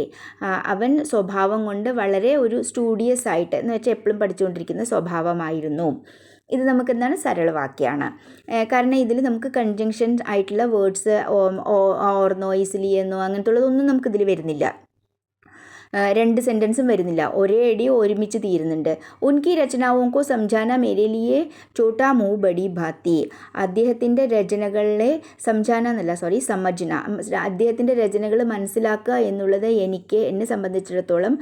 അവൻ സ്വഭാവം കൊണ്ട് വളരെ ഒരു സ്റ്റൂഡിയസ് ആയിട്ട് എന്ന് വെച്ചാൽ എപ്പോഴും പഠിച്ചുകൊണ്ടിരിക്കുന്ന സ്വഭാവമായിരുന്നു. ഇത് നമുക്ക് എന്താണ്, സരളവാക്യമാണ്. കാരണം ഇതിൽ നമുക്ക് കൺജങ്ഷൻ ആയിട്ടുള്ള വേർഡ്സ് ഓർന്നോ ഈസിലി എന്നോ അങ്ങനത്തെ ഉള്ളതൊന്നും നമുക്കിതിൽ വരുന്നില്ല. 2 സെൻറ്റൻസും വരുന്നില്ല, ഒരേ അടി ഒരുമിച്ച് തീരുന്നുണ്ട്. ഉൻകി രചനാവോങ്കോ സംജാന മേരെ ലിയെ ചോട്ടാ മൂ ബഡി ഭാത്തി. അദ്ദേഹത്തിൻ്റെ രചനകളെ സമജ്ന, അദ്ദേഹത്തിൻ്റെ രചനകൾ മനസ്സിലാക്കുക എന്നുള്ളത് എന്നെ സംബന്ധിച്ചിടത്തോളം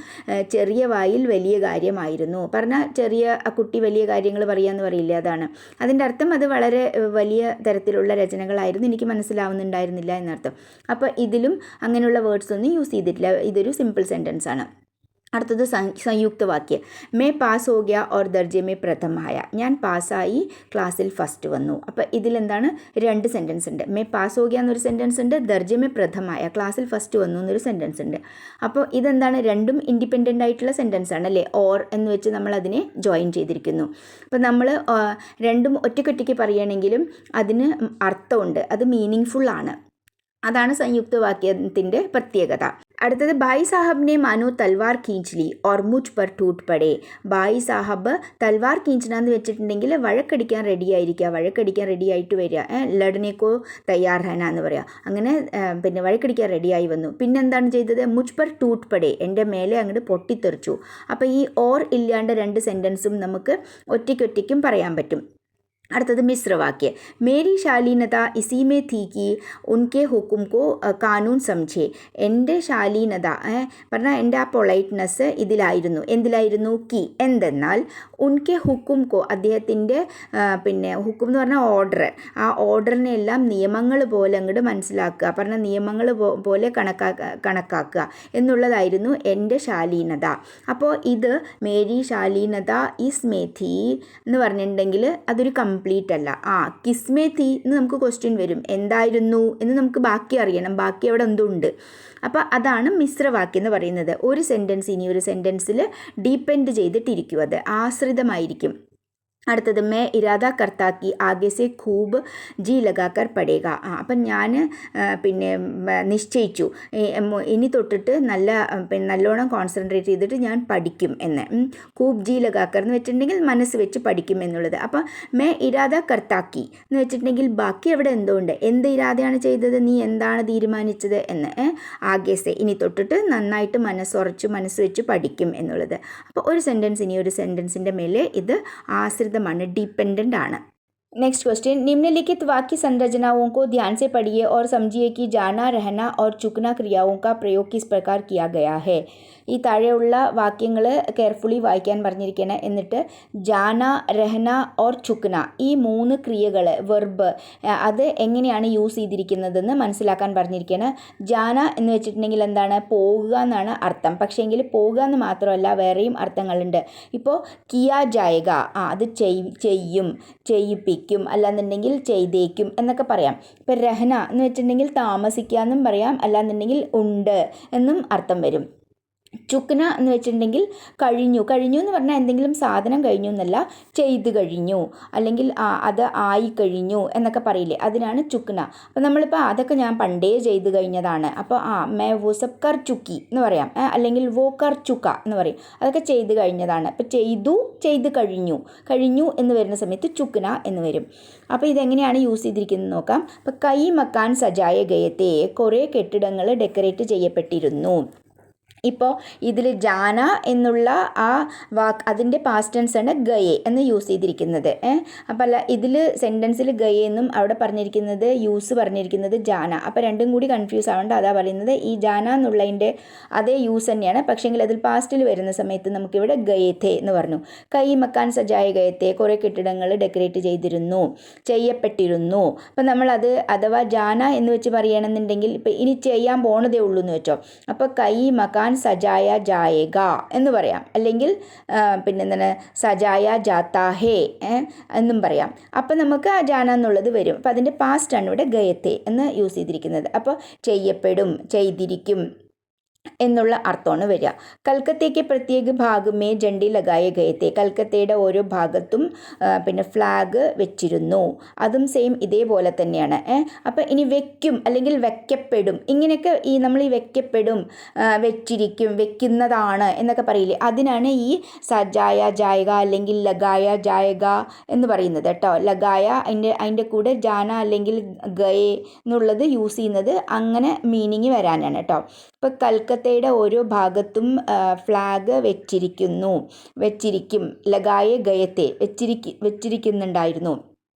ചെറിയ വായിൽ വലിയ കാര്യമായിരുന്നു. പറഞ്ഞാൽ ചെറിയ കുട്ടി വലിയ കാര്യങ്ങൾ പറയാമെന്ന് പറയില്ല, അതാണ് അതിൻ്റെ അർത്ഥം. അത് വളരെ വലിയ തരത്തിലുള്ള രചനകളായിരുന്നു, എനിക്ക് മനസ്സിലാവുന്നുണ്ടായിരുന്നില്ല എന്നർത്ഥം. അപ്പോൾ ഇതിലും അങ്ങനെയുള്ള വേർഡ്സ് ഒന്നും യൂസ് ചെയ്തിട്ടില്ല, ഇതൊരു സിമ്പിൾ സെൻറ്റൻസ് ആണ്. അടുത്തത് സംയുക്ത വാക്യം. മേ പാസ് ഹോ ഗയ ഓർ ദർജെ മേ പ്രഥം ആയ. ഞാൻ പാസ്സായി, ക്ലാസ്സിൽ ഫസ്റ്റ് വന്നു. അപ്പോൾ ഇതിലെന്താണ്, 2 സെൻറ്റൻസ് ഉണ്ട്. മേ പാസ് ഹോ ഗയ എന്നൊരു സെൻറ്റൻസ് ഉണ്ട്, ദർജെ മേ പ്രഥം ആയ, ക്ലാസ്സിൽ ഫസ്റ്റ് വന്നു എന്നൊരു സെൻറ്റൻസ് ഉണ്ട്. അപ്പോൾ ഇതെന്താണ്, രണ്ടും ഇൻഡിപെൻഡൻ്റ് ആയിട്ടുള്ള സെൻറ്റൻസ് ആണ് അല്ലേ. ഓർ എന്ന് വെച്ച് നമ്മൾ അതിനെ ജോയിൻ ചെയ്തിരിക്കുന്നു. അപ്പോൾ നമ്മൾ രണ്ടും ഒറ്റയ്ക്കൊറ്റയ്ക്ക് പറയുകയാണെങ്കിലും അതിന് അർത്ഥമുണ്ട്, അത് മീനിങ് ഫുൾ ആണ്. അതാണ് സംയുക്ത വാക്യത്തിൻ്റെ പ്രത്യേകത. അടുത്തത് ഭായ് സാഹബ് ने मानो തൽവാർ खींच ली और मुझ पर टूट पड़े. ഭായ് സാഹബ് തൽവാർ खींचना വെച്ചിട്ടുണ്ടെങ്കിൽ വഴക്കടിക്കാൻ റെഡി ആയിരിക്കുക, വഴക്കടിക്കാൻ റെഡി ആയിട്ട് വരിക, ലഡ്നേക്കോ തയ്യാർ ഹന എന്ന് പറയുക. അങ്ങനെ പിന്നെ വഴക്കടിക്കാൻ റെഡിയായി വന്നു. പിന്നെന്താണ് ചെയ്തത്, മുझ് पर टूट पड़े, എൻ്റെ മേലെ അങ്ങോട്ട് പൊട്ടിത്തെറിച്ചു. അപ്പോൾ ഈ ഓർ ഇല്ലാണ്ട് 2 സെൻറ്റൻസും നമുക്ക് ഒറ്റയ്ക്കൊറ്റയ്ക്കും പറയാൻ പറ്റും. അടുത്തത് മിശ്രവാക്യ. മേരി ശാലീനത ഇസീമേ തീ കി ഉൻകെ ഹുക്കും കോ കാനൂൻ സംജെ. എൻ്റെ ശാലീനത പറഞ്ഞാൽ എൻ്റെ ആ പൊളൈറ്റ്നെസ് ഇതിലായിരുന്നു. എന്തിലായിരുന്നു, കി എന്തെന്നാൽ, ഉൻകെ ഹുക്കും കോ അദ്ദേഹത്തിൻ്റെ പിന്നെ ഹുക്കും എന്ന് പറഞ്ഞാൽ ഓർഡർ, ആ ഓർഡറിനെ എല്ലാം നിയമങ്ങൾ പോലെ അങ്ങോട്ട് മനസ്സിലാക്കുക, പറഞ്ഞ നിയമങ്ങൾ പോലെ കണക്കാക്കുക എന്നുള്ളതായിരുന്നു എൻ്റെ ശാലീനത. അപ്പോൾ ഇത് മേരി ശാലീനത ഇസ്മേ തീ എന്ന് പറഞ്ഞിട്ടുണ്ടെങ്കിൽ അതൊരു കംപ്ലീറ്റ് അല്ല. കിസ്മേ തീ എന്ന് നമുക്ക് ക്വസ്റ്റ്യൻ വരും, എന്തായിരുന്നു എന്ന് നമുക്ക് ബാക്കി അറിയണം, ബാക്കി അവിടെ എന്തുണ്ട്. അപ്പോൾ അതാണ് മിശ്രവാക്യം എന്ന് പറയുന്നത്. ഒരു സെൻറ്റൻസ് ഇനി ഒരു സെൻറ്റൻസിൽ ഡിപ്പെൻഡ് ചെയ്തിട്ടിരിക്കും, അത് ആശ്രിതമായിരിക്കും. അടുത്തത് മേ ഇരാദ കർത്താക്കി ആകെ സെ ഖൂബ് ജി ലഗാക്കർ പടേക. അപ്പം ഞാൻ പിന്നെ നിശ്ചയിച്ചു ഇനി തൊട്ടിട്ട് നല്ലോണം കോൺസെൻട്രേറ്റ് ചെയ്തിട്ട് ഞാൻ പഠിക്കും എന്ന്. ഖൂബ് ജി ലഗാക്കർ എന്ന് വെച്ചിട്ടുണ്ടെങ്കിൽ മനസ്സ് വെച്ച് പഠിക്കും എന്നുള്ളത്. അപ്പം മേ ഇരാദ കർത്താക്കി എന്ന് വെച്ചിട്ടുണ്ടെങ്കിൽ ബാക്കി അവിടെ എന്തുകൊണ്ട്, എന്ത് ഇരാദയാണ് ചെയ്തത്, നീ എന്താണ് തീരുമാനിച്ചത് എന്ന്. ആകെ സെ ഇനി തൊട്ടിട്ട് നന്നായിട്ട് മനസ്സ് വെച്ച് പഠിക്കും എന്നുള്ളത്. അപ്പോൾ ഒരു സെൻറ്റൻസ് ഇനി ഒരു സെൻറ്റൻസിൻ്റെ മേലെ ഇത് ആശ്രിത ഡിപ്പെൻഡൻ്റ് ആണ്. नेक्स्ट क्वेश्चन, निम्नलिखित वाक्य संरचनाओं को ध्यान से पढ़िए और समझिए कि जाना, रहना और चुकना क्रियाओं का प्रयोग किस प्रकार किया गया है. ഈ താഴെയുള്ള വാക്യങ്ങൾ കെയർഫുള്ളി വായിക്കാൻ പറഞ്ഞിരിക്കുകയാണ്. എന്നിട്ട് ജാന, രഹന ഓർ ചുക്ന ഈ 3 ക്രിയകൾ വെർബ് അത് എങ്ങനെയാണ് യൂസ് ചെയ്തിരിക്കുന്നതെന്ന് മനസ്സിലാക്കാൻ പറഞ്ഞിരിക്കുകയാണ്. ജാന എന്ന് വെച്ചിട്ടുണ്ടെങ്കിൽ എന്താണ്, പോകുക എന്നാണ് അർത്ഥം. പക്ഷേങ്കിൽ പോകുക എന്ന് മാത്രമല്ല വേറെയും അർത്ഥങ്ങളുണ്ട്. ഇപ്പോൾ കിയാ ജായക, അത് ചെയ്യും, ചെയ്യിപ്പിക്കും, അല്ലാന്നുണ്ടെങ്കിൽ ചെയ്തേക്കും എന്നൊക്കെ പറയാം. ഇപ്പം രഹന എന്ന് വെച്ചിട്ടുണ്ടെങ്കിൽ താമസിക്കുക എന്നും പറയാം, അല്ലാന്നുണ്ടെങ്കിൽ ഉണ്ട് എന്നും അർത്ഥം വരും. ചുക്ന എന്ന് വെച്ചിട്ടുണ്ടെങ്കിൽ കഴിഞ്ഞു എന്ന് പറഞ്ഞാൽ എന്തെങ്കിലും സാധനം കഴിഞ്ഞു എന്നല്ല, ചെയ്ത് കഴിഞ്ഞു അല്ലെങ്കിൽ അത് ആയിക്കഴിഞ്ഞു എന്നൊക്കെ പറയില്ലേ, അതിനാണ് ചുക്ന. അപ്പോൾ നമ്മളിപ്പോൾ അതൊക്കെ ഞാൻ പണ്ടേ ചെയ്ത് കഴിഞ്ഞതാണ്, അപ്പോൾ മേ വോ സബ് കർ ചുക്കി എന്ന് പറയാം, അല്ലെങ്കിൽ വോ കർ ചുക്ക എന്ന് പറയും. അതൊക്കെ ചെയ്ത് കഴിഞ്ഞതാണ്. അപ്പോൾ ചെയ്ത് കഴിഞ്ഞു എന്ന് വരുന്ന സമയത്ത് ചുക്ന എന്ന് വരും. അപ്പോൾ ഇതെങ്ങനെയാണ് യൂസ് ചെയ്തിരിക്കുന്നത് നോക്കാം. അപ്പോൾ കൈ മക്കാൻ സജായ ഗയത്തെ, കുറേ കെട്ടിടങ്ങൾ ഡെക്കറേറ്റ് ചെയ്യപ്പെട്ടിരുന്നു. ഇപ്പോൾ ഇതിൽ ജാന എന്നുള്ള ആ വാക്ക് അതിൻ്റെ പാസ്റ്റ് ടെൻസാണ് ഗയെ എന്ന് യൂസ് ചെയ്തിരിക്കുന്നത്. അപ്പോൾ അല്ല ഇതിൽ സെൻറ്റൻസിൽ ഗയെ എന്നും അവിടെ പറഞ്ഞിരിക്കുന്നത് യൂസ് പറഞ്ഞിരിക്കുന്നത് ജാന. അപ്പോൾ രണ്ടും കൂടി കൺഫ്യൂസ് ആവേണ്ട, അതാ പറയുന്നത് ഈ ജാന എന്നുള്ളതിൻ്റെ അതേ യൂസ് തന്നെയാണ്. പക്ഷേങ്കിൽ അതിൽ പാസ്റ്റിൽ വരുന്ന സമയത്ത് നമുക്കിവിടെ ഗയത്തെ എന്ന് പറഞ്ഞു. കൈ മക്കാൻ സജായ ഗയത്തെ, കുറേ കെട്ടിടങ്ങൾ ഡെക്കറേറ്റ് ചെയ്യപ്പെട്ടിരുന്നു. അപ്പോൾ നമ്മളത് അഥവാ ജാന എന്ന് വെച്ച് പറയുകയാണെന്നുണ്ടെങ്കിൽ ഇപ്പോൾ ഇനി ചെയ്യാൻ പോണതേ ഉള്ളൂ എന്ന് വെച്ചോ, അപ്പോൾ കൈ മക്കാൻ സജായ ജായേഗ എന്ന് പറയാം, അല്ലെങ്കിൽ പിന്നെന്താണ് സജായ ജാത്താ ഹേ എന്നും പറയാം. അപ്പോൾ നമുക്ക് ആ ജാന എന്നുള്ളത് വരും. അപ്പോൾ അതിൻ്റെ പാസ്റ്റാണ് ഇവിടെ ഗയത്തെ എന്ന് യൂസ് ചെയ്തിരിക്കുന്നത്. അപ്പോൾ ചെയ്യപ്പെടും, ചെയ്തിരിക്കും എന്നുള്ള അർത്ഥമാണ് വരിക. കൽക്കത്തയ്ക്ക് പ്രത്യേക ഭാഗമേ ജണ്ടി ലഗായ ഗയത്തെ, കൽക്കത്തയുടെ ഓരോ ഭാഗത്തും പിന്നെ ഫ്ലാഗ് വെച്ചിരുന്നു. അതും സെയിം ഇതേപോലെ തന്നെയാണ്. അപ്പോൾ ഇനി വെക്കും അല്ലെങ്കിൽ വെക്കപ്പെടും, ഇങ്ങനെയൊക്കെ നമ്മൾ ഈ വെക്കപ്പെടും, വെച്ചിരിക്കും, വെക്കുന്നതാണ് എന്നൊക്കെ പറയില്ലേ, അതിനാണ് ഈ സജായ ജായക അല്ലെങ്കിൽ ലഗായ ജായക എന്ന് പറയുന്നത് കേട്ടോ. ലഗായ അതിൻ്റെ കൂടെ ജാന അല്ലെങ്കിൽ ഗയെ എന്നുള്ളത് യൂസ് ചെയ്യുന്നത് അങ്ങനെ മീനിങ് വരാനാണ് കേട്ടോ. ഇപ്പോൾ കൽക്കത്തയുടെ ഓരോ ഭാഗത്തും ഫ്ലാഗ് വെച്ചിരിക്കും, ലഗായ ഗയത്തെ വെച്ചിരിക്കുന്നുണ്ടായിരുന്നു.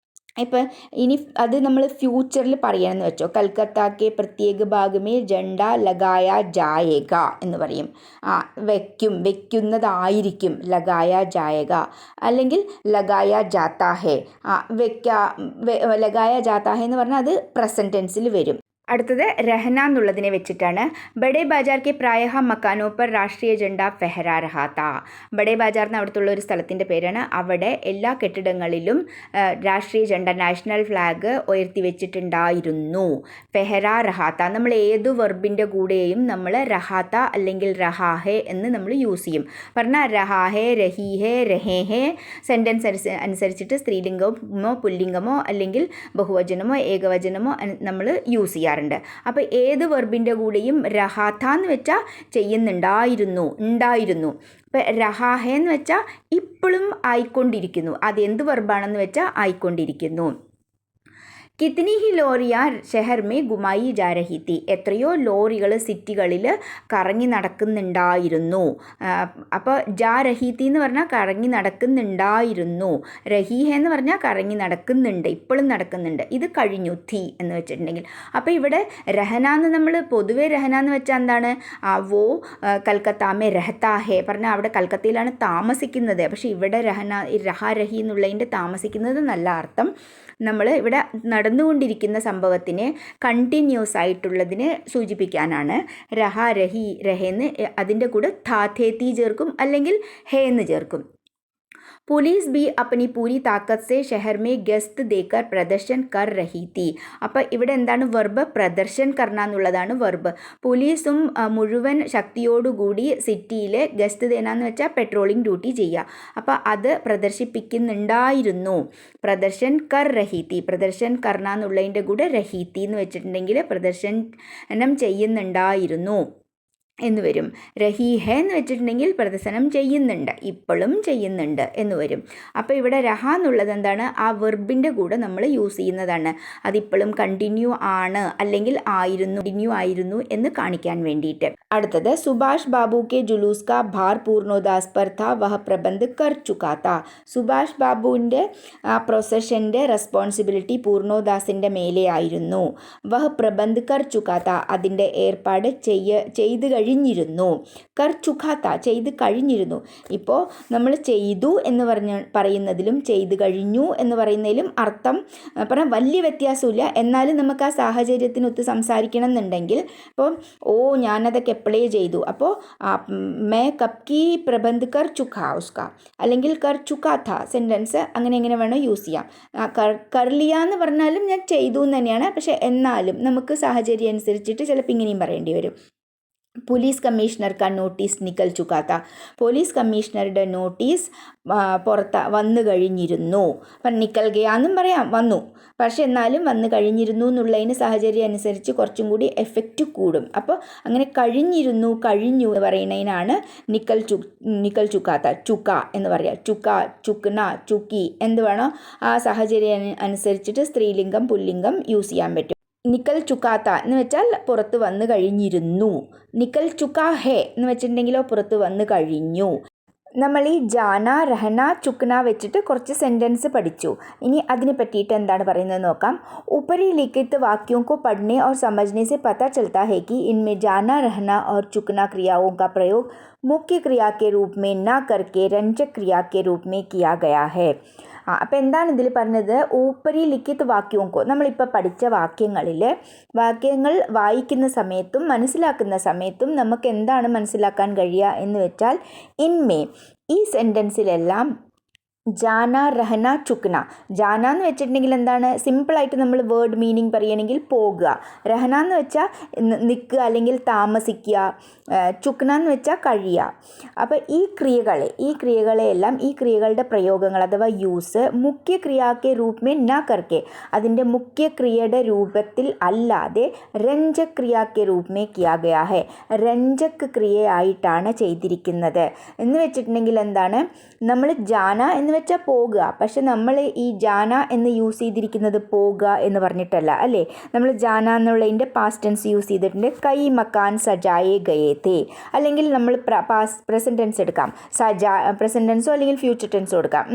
ഇപ്പം ഇനി അത് നമ്മൾ ഫ്യൂച്ചറിൽ പറയണമെന്ന് വെച്ചോ, കൽക്കത്തയ്ക്ക് പ്രത്യേക ഭാഗമേ ജണ്ട ലഗായ ജായേഗ എന്ന് പറയും. വെക്കുന്നതായിരിക്കും ലഗായ ജായേഗ, അല്ലെങ്കിൽ ലഗായ ജാത്താ ഹേ. ലഗായ ജാത്താ ഹേ എന്ന് പറഞ്ഞാൽ അത് പ്രസൻറ്റ് ടെൻസിൽ വരും. അടുത്തത് രഹന എന്നുള്ളതിനെ വെച്ചിട്ടാണ്. ബഡേ ബാജാർ കെ പ്രായഹ മക്കാനോ പർ രാഷ്ട്രീയ ജണ്ട ഫെഹരാ രഹാ താ. ബഡേ ബാജാർ എന്ന് അവിടുത്തുള്ള ഒരു സ്ഥലത്തിൻ്റെ പേരാണ്. അവിടെ എല്ലാ കെട്ടിടങ്ങളിലും രാഷ്ട്രീയ ജണ്ട, നാഷണൽ ഫ്ലാഗ് ഉയർത്തി വെച്ചിട്ടുണ്ടായിരുന്നു. ഫെഹരാ രഹാത്ത, നമ്മൾ ഏതു വെർബിൻ്റെ കൂടെയും നമ്മൾ രഹാത്ത അല്ലെങ്കിൽ രഹാഹെ എന്ന് നമ്മൾ യൂസ് ചെയ്യും. പറഞ്ഞാൽ രഹാഹെ, രഹീഹെ, രഹേഹെ സെൻറ്റൻസ് അനുസരിച്ചിട്ട് സ്ത്രീലിംഗമോ പുല്ലിംഗമോ അല്ലെങ്കിൽ ബഹുവചനമോ ഏകവചനമോ നമ്മൾ യൂസ് ചെയ്യാറുണ്ട്. അപ്പോൾ ഏത് വെർബിൻ്റെ കൂടെയും രഹാത്ത എന്ന് വെച്ചാൽ ചെയ്യുന്നുണ്ടായിരുന്നു. ഇപ്പം രഹാഹെ എന്ന് വെച്ചാൽ ഇപ്പോഴും ആയിക്കൊണ്ടിരിക്കുന്നു. അത് എന്ത് വെർബാണെന്ന് വെച്ചാൽ ആയിക്കൊണ്ടിരിക്കുന്നു. കിത്നി ഹി ലോറിയാ ഷെഹർ മേ ഗുമായി ജാ രഹി തി, എത്രയോ ലോറികൾ സിറ്റികളിൽ കറങ്ങി നടക്കുന്നുണ്ടായിരുന്നു. അപ്പോൾ ജാ രഹി തി എന്ന് പറഞ്ഞാൽ കറങ്ങി നടക്കുന്നുണ്ടായിരുന്നു. രഹീഹെ എന്ന് പറഞ്ഞാൽ കറങ്ങി നടക്കുന്നുണ്ട്, ഇപ്പോഴും നടക്കുന്നുണ്ട്. ഇത് കഴിഞ്ഞു തി എന്ന് വെച്ചിട്ടുണ്ടെങ്കിൽ. അപ്പോൾ ഇവിടെ രഹന എന്ന് നമ്മൾ പൊതുവേ രഹന എന്ന് വെച്ചാൽ എന്താണ്, വോ കൽക്കത്താമേ രഹത്താ ഹേ പറഞ്ഞാൽ അവിടെ കൽക്കത്തയിലാണ് താമസിക്കുന്നത്. പക്ഷേ ഇവിടെ രഹി എന്നുള്ളതിൻ്റെ താമസിക്കുന്നത് നല്ല അർത്ഥം. നമ്മൾ ഇവിടെ നടന്നുകൊണ്ടിരിക്കുന്ന സംഭവത്തിനെ കണ്ടിന്യൂസ് ആയിട്ടുള്ളതിനെ സൂചിപ്പിക്കാനാണ് രഹെന്ന് അതിൻ്റെ കൂടെ താ തേത്തി ചേർക്കും, അല്ലെങ്കിൽ ഹേ എന്ന് ചേർക്കും. पुलिस भी अपनी पूरी ताकत से शहर में गश्त देकर प्रदर्शन कर रही थी. അപ്പോൾ ഇവിടെ എന്താണ് വെർബ്, പ്രദർശൻ കർണ എന്നുള്ളതാണ് വെർബ്. പോലീസും മുഴുവൻ ശക്തിയോടുകൂടി സിറ്റിയിൽ ഗസ്റ്റ് ദേനാന്ന് വെച്ചാൽ പെട്രോളിംഗ് ഡ്യൂട്ടി ചെയ്യുക. അപ്പോൾ അത് പ്രദർശിപ്പിക്കുന്നുണ്ടായിരുന്നു. പ്രദർശൻ കർ രഹീത്തി, പ്രദർശൻ കർണ എന്നുള്ളതിൻ്റെ കൂടെ രഹീത്തി എന്ന് വെച്ചിട്ടുണ്ടെങ്കിൽ പ്രദർശനം ചെയ്യുന്നുണ്ടായിരുന്നു. എന്ന് വരും. രഹി ഹെ എന്ന് വെച്ചിട്ടുണ്ടെങ്കിൽ പ്രദർശനം ചെയ്യുന്നുണ്ട്, ഇപ്പോഴും ചെയ്യുന്നുണ്ട് എന്ന് വരും. അപ്പോൾ ഇവിടെ രഹ എന്നുള്ളത് എന്താണ്, ആ വെർബിൻ്റെ കൂടെ നമ്മൾ യൂസ് ചെയ്യുന്നതാണ്. അതിപ്പോഴും കണ്ടിന്യൂ ആണ് അല്ലെങ്കിൽ കണ്ടിന്യൂ ആയിരുന്നു എന്ന് കാണിക്കാൻ വേണ്ടിയിട്ട്. അടുത്തത് സുഭാഷ് ബാബു കെ ജുലൂസ് കാ ഭാർ പൂർണോദാസ് പർ താ വഹ പ്രബന്ധ് കർ ചുക്കാ താ. സുഭാഷ് ബാബുവിൻ്റെ ആ പ്രൊസഷൻ്റെ റെസ്പോൺസിബിലിറ്റി പൂർണോദാസിൻ്റെ മേലെയായിരുന്നു. വഹ് പ്രബന്ധ് കർ ചുക്കാ താ, അതിൻ്റെ ഏർപ്പാട് ചെയ്ത് കഴിഞ്ഞിരുന്നു. കർ ചുഖാത്ത, ചെയ്ത് കഴിഞ്ഞിരുന്നു. ഇപ്പോൾ നമ്മൾ ചെയ്തു എന്ന് പറയുന്നതിലും ചെയ്ത് കഴിഞ്ഞു എന്ന് പറയുന്നതിലും അർത്ഥം പറഞ്ഞാൽ വലിയ വ്യത്യാസമില്ല. എന്നാലും നമുക്ക് ആ സാഹചര്യത്തിനൊത്ത് സംസാരിക്കണം എന്നുണ്ടെങ്കിൽ ഇപ്പോൾ ഞാനതൊക്കെ എപ്പോഴേ ചെയ്തു, അപ്പോൾ മേ കപ്കി പ്രബന്ധ് കർ ചുഖാ ഉസ്കാ അല്ലെങ്കിൽ കർ ചുക്കാ ഥാ സെൻറ്റൻസ് അങ്ങനെ വേണം യൂസ് ചെയ്യാം. കർലിയ എന്ന് പറഞ്ഞാലും ഞാൻ ചെയ്തു എന്ന് തന്നെയാണ്. പക്ഷേ എന്നാലും നമുക്ക് സാഹചര്യം അനുസരിച്ചിട്ട് ചിലപ്പോൾ ഇങ്ങനെയും പറയേണ്ടി വരും. പോലീസ് കമ്മീഷണർ കാ നോട്ടീസ് നിക്കൽ ചുക്കാത്ത, പോലീസ് കമ്മീഷണറുടെ നോട്ടീസ് വന്നു കഴിഞ്ഞിരുന്നു. അപ്പം നിക്കൽ ഗയാന്നും പറയാം, വന്നു. പക്ഷെ എന്നാലും വന്നു കഴിഞ്ഞിരുന്നു എന്നുള്ളതിന് സാഹചര്യം അനുസരിച്ച് കുറച്ചും കൂടി എഫക്റ്റ് കൂടും. അപ്പോൾ അങ്ങനെ കഴിഞ്ഞിരുന്നു, കഴിഞ്ഞു എന്ന് പറയുന്നതിനാണ് നിക്കൽ ചുക്കാത്ത, ചുക്ക എന്ന് പറയാം. ചുക്ക, ചുക്ന, ചുക്കി എന്ത് വേണോ ആ സാഹചര്യം അനുസരിച്ചിട്ട് സ്ത്രീലിംഗം പുല്ലിംഗം യൂസ് ചെയ്യാൻ പറ്റും. നിക്കൽ ചുക്കാത്ത എന്ന് വെച്ചാൽ പുറത്ത് വന്നു കഴിഞ്ഞിരുന്നു. നിക്കൽ ചുക്കാ ഹേ എന്ന് വെച്ചിട്ടുണ്ടെങ്കിലോ പുറത്ത് വന്നു കഴിഞ്ഞു. നമ്മൾ ഈ ജാന, രഹന, ചുക്ന വെച്ചിട്ട് കുറച്ച് സെൻറ്റൻസ് പഠിച്ചു. ഇനി അതിനെ പറ്റിയിട്ട് എന്താണ് പറയുന്നത് നോക്കാം. ऊपरी लिखित वाक्यों को पढ़ने और समझने से पता चलता है कि इनमें जाना, रहना और चुकना क्रियाओं का प्रयोग मुख्य क्रिया के रूप में न करके रंजक क्रिया के रूप में किया गया है. അപ്പോൾ എന്താണ് ഇതിൽ പറഞ്ഞത്, ഊപ്പരി ലിഖിത് വാക്യോങ്കോ, നമ്മളിപ്പോൾ പഠിച്ച വാക്യങ്ങൾ വായിക്കുന്ന സമയത്തും മനസ്സിലാക്കുന്ന സമയത്തും നമുക്ക് എന്താണ് മനസ്സിലാക്കാൻ കഴിയുക എന്ന് വെച്ചാൽ, ഇൻമേ ഈ സെൻറ്റൻസിലെല്ലാം ജാന, രഹന, ചുക്ന. ജാന എന്ന് വെച്ചിട്ടുണ്ടെങ്കിൽ എന്താണ്, സിമ്പിളായിട്ട് നമ്മൾ വേർഡ് മീനിങ് പറയുകയാണെങ്കിൽ പോകുക. രഹന എന്ന് വെച്ചാൽ നിൽക്കുക അല്ലെങ്കിൽ താമസിക്കുക. ചുക്ന എന്ന് വെച്ചാൽ കഴിയുക. അപ്പോൾ ഈ ക്രിയകളെയെല്ലാം ഈ ക്രിയകളുടെ പ്രയോഗങ്ങൾ അഥവാ യൂസ് മുഖ്യ ക്രിയാക്കെ രൂപമേ ന കർക്കെ, അതിൻ്റെ മുഖ്യ ക്രിയയുടെ രൂപത്തിൽ അല്ലാതെ രഞ്ജക് ക്രിയാക്കെ രൂപമേ കിയാ ഗയാ ഹെ, രഞ്ജക് ക്രിയയായിട്ടാണ് ചെയ്തിരിക്കുന്നത്. എന്ന് വെച്ചിട്ടുണ്ടെങ്കിൽ എന്താണ്, നമ്മൾ ജാന എന്ന് വെച്ചാൽ പോകുക. പക്ഷെ നമ്മൾ ഈ ജാന എന്ന് യൂസ് ചെയ്തിരിക്കുന്നത് പോകുക എന്ന് പറഞ്ഞിട്ടല്ല അല്ലേ. നമ്മൾ ജാന എന്നുള്ളതിൻ്റെ പാസ്റ്റ് ടെൻസ് യൂസ് ചെയ്തിട്ടുണ്ട്. കൈ മക്കാൻ സജായേ ഗയേ തേ, അല്ലെങ്കിൽ നമ്മൾ പ്രസൻറ്റ് ടെൻസ് എടുക്കാം, പ്രസൻറ്റ് ടെൻസോ അല്ലെങ്കിൽ ഫ്യൂച്ചർ ടെൻസോ എടുക്കാം.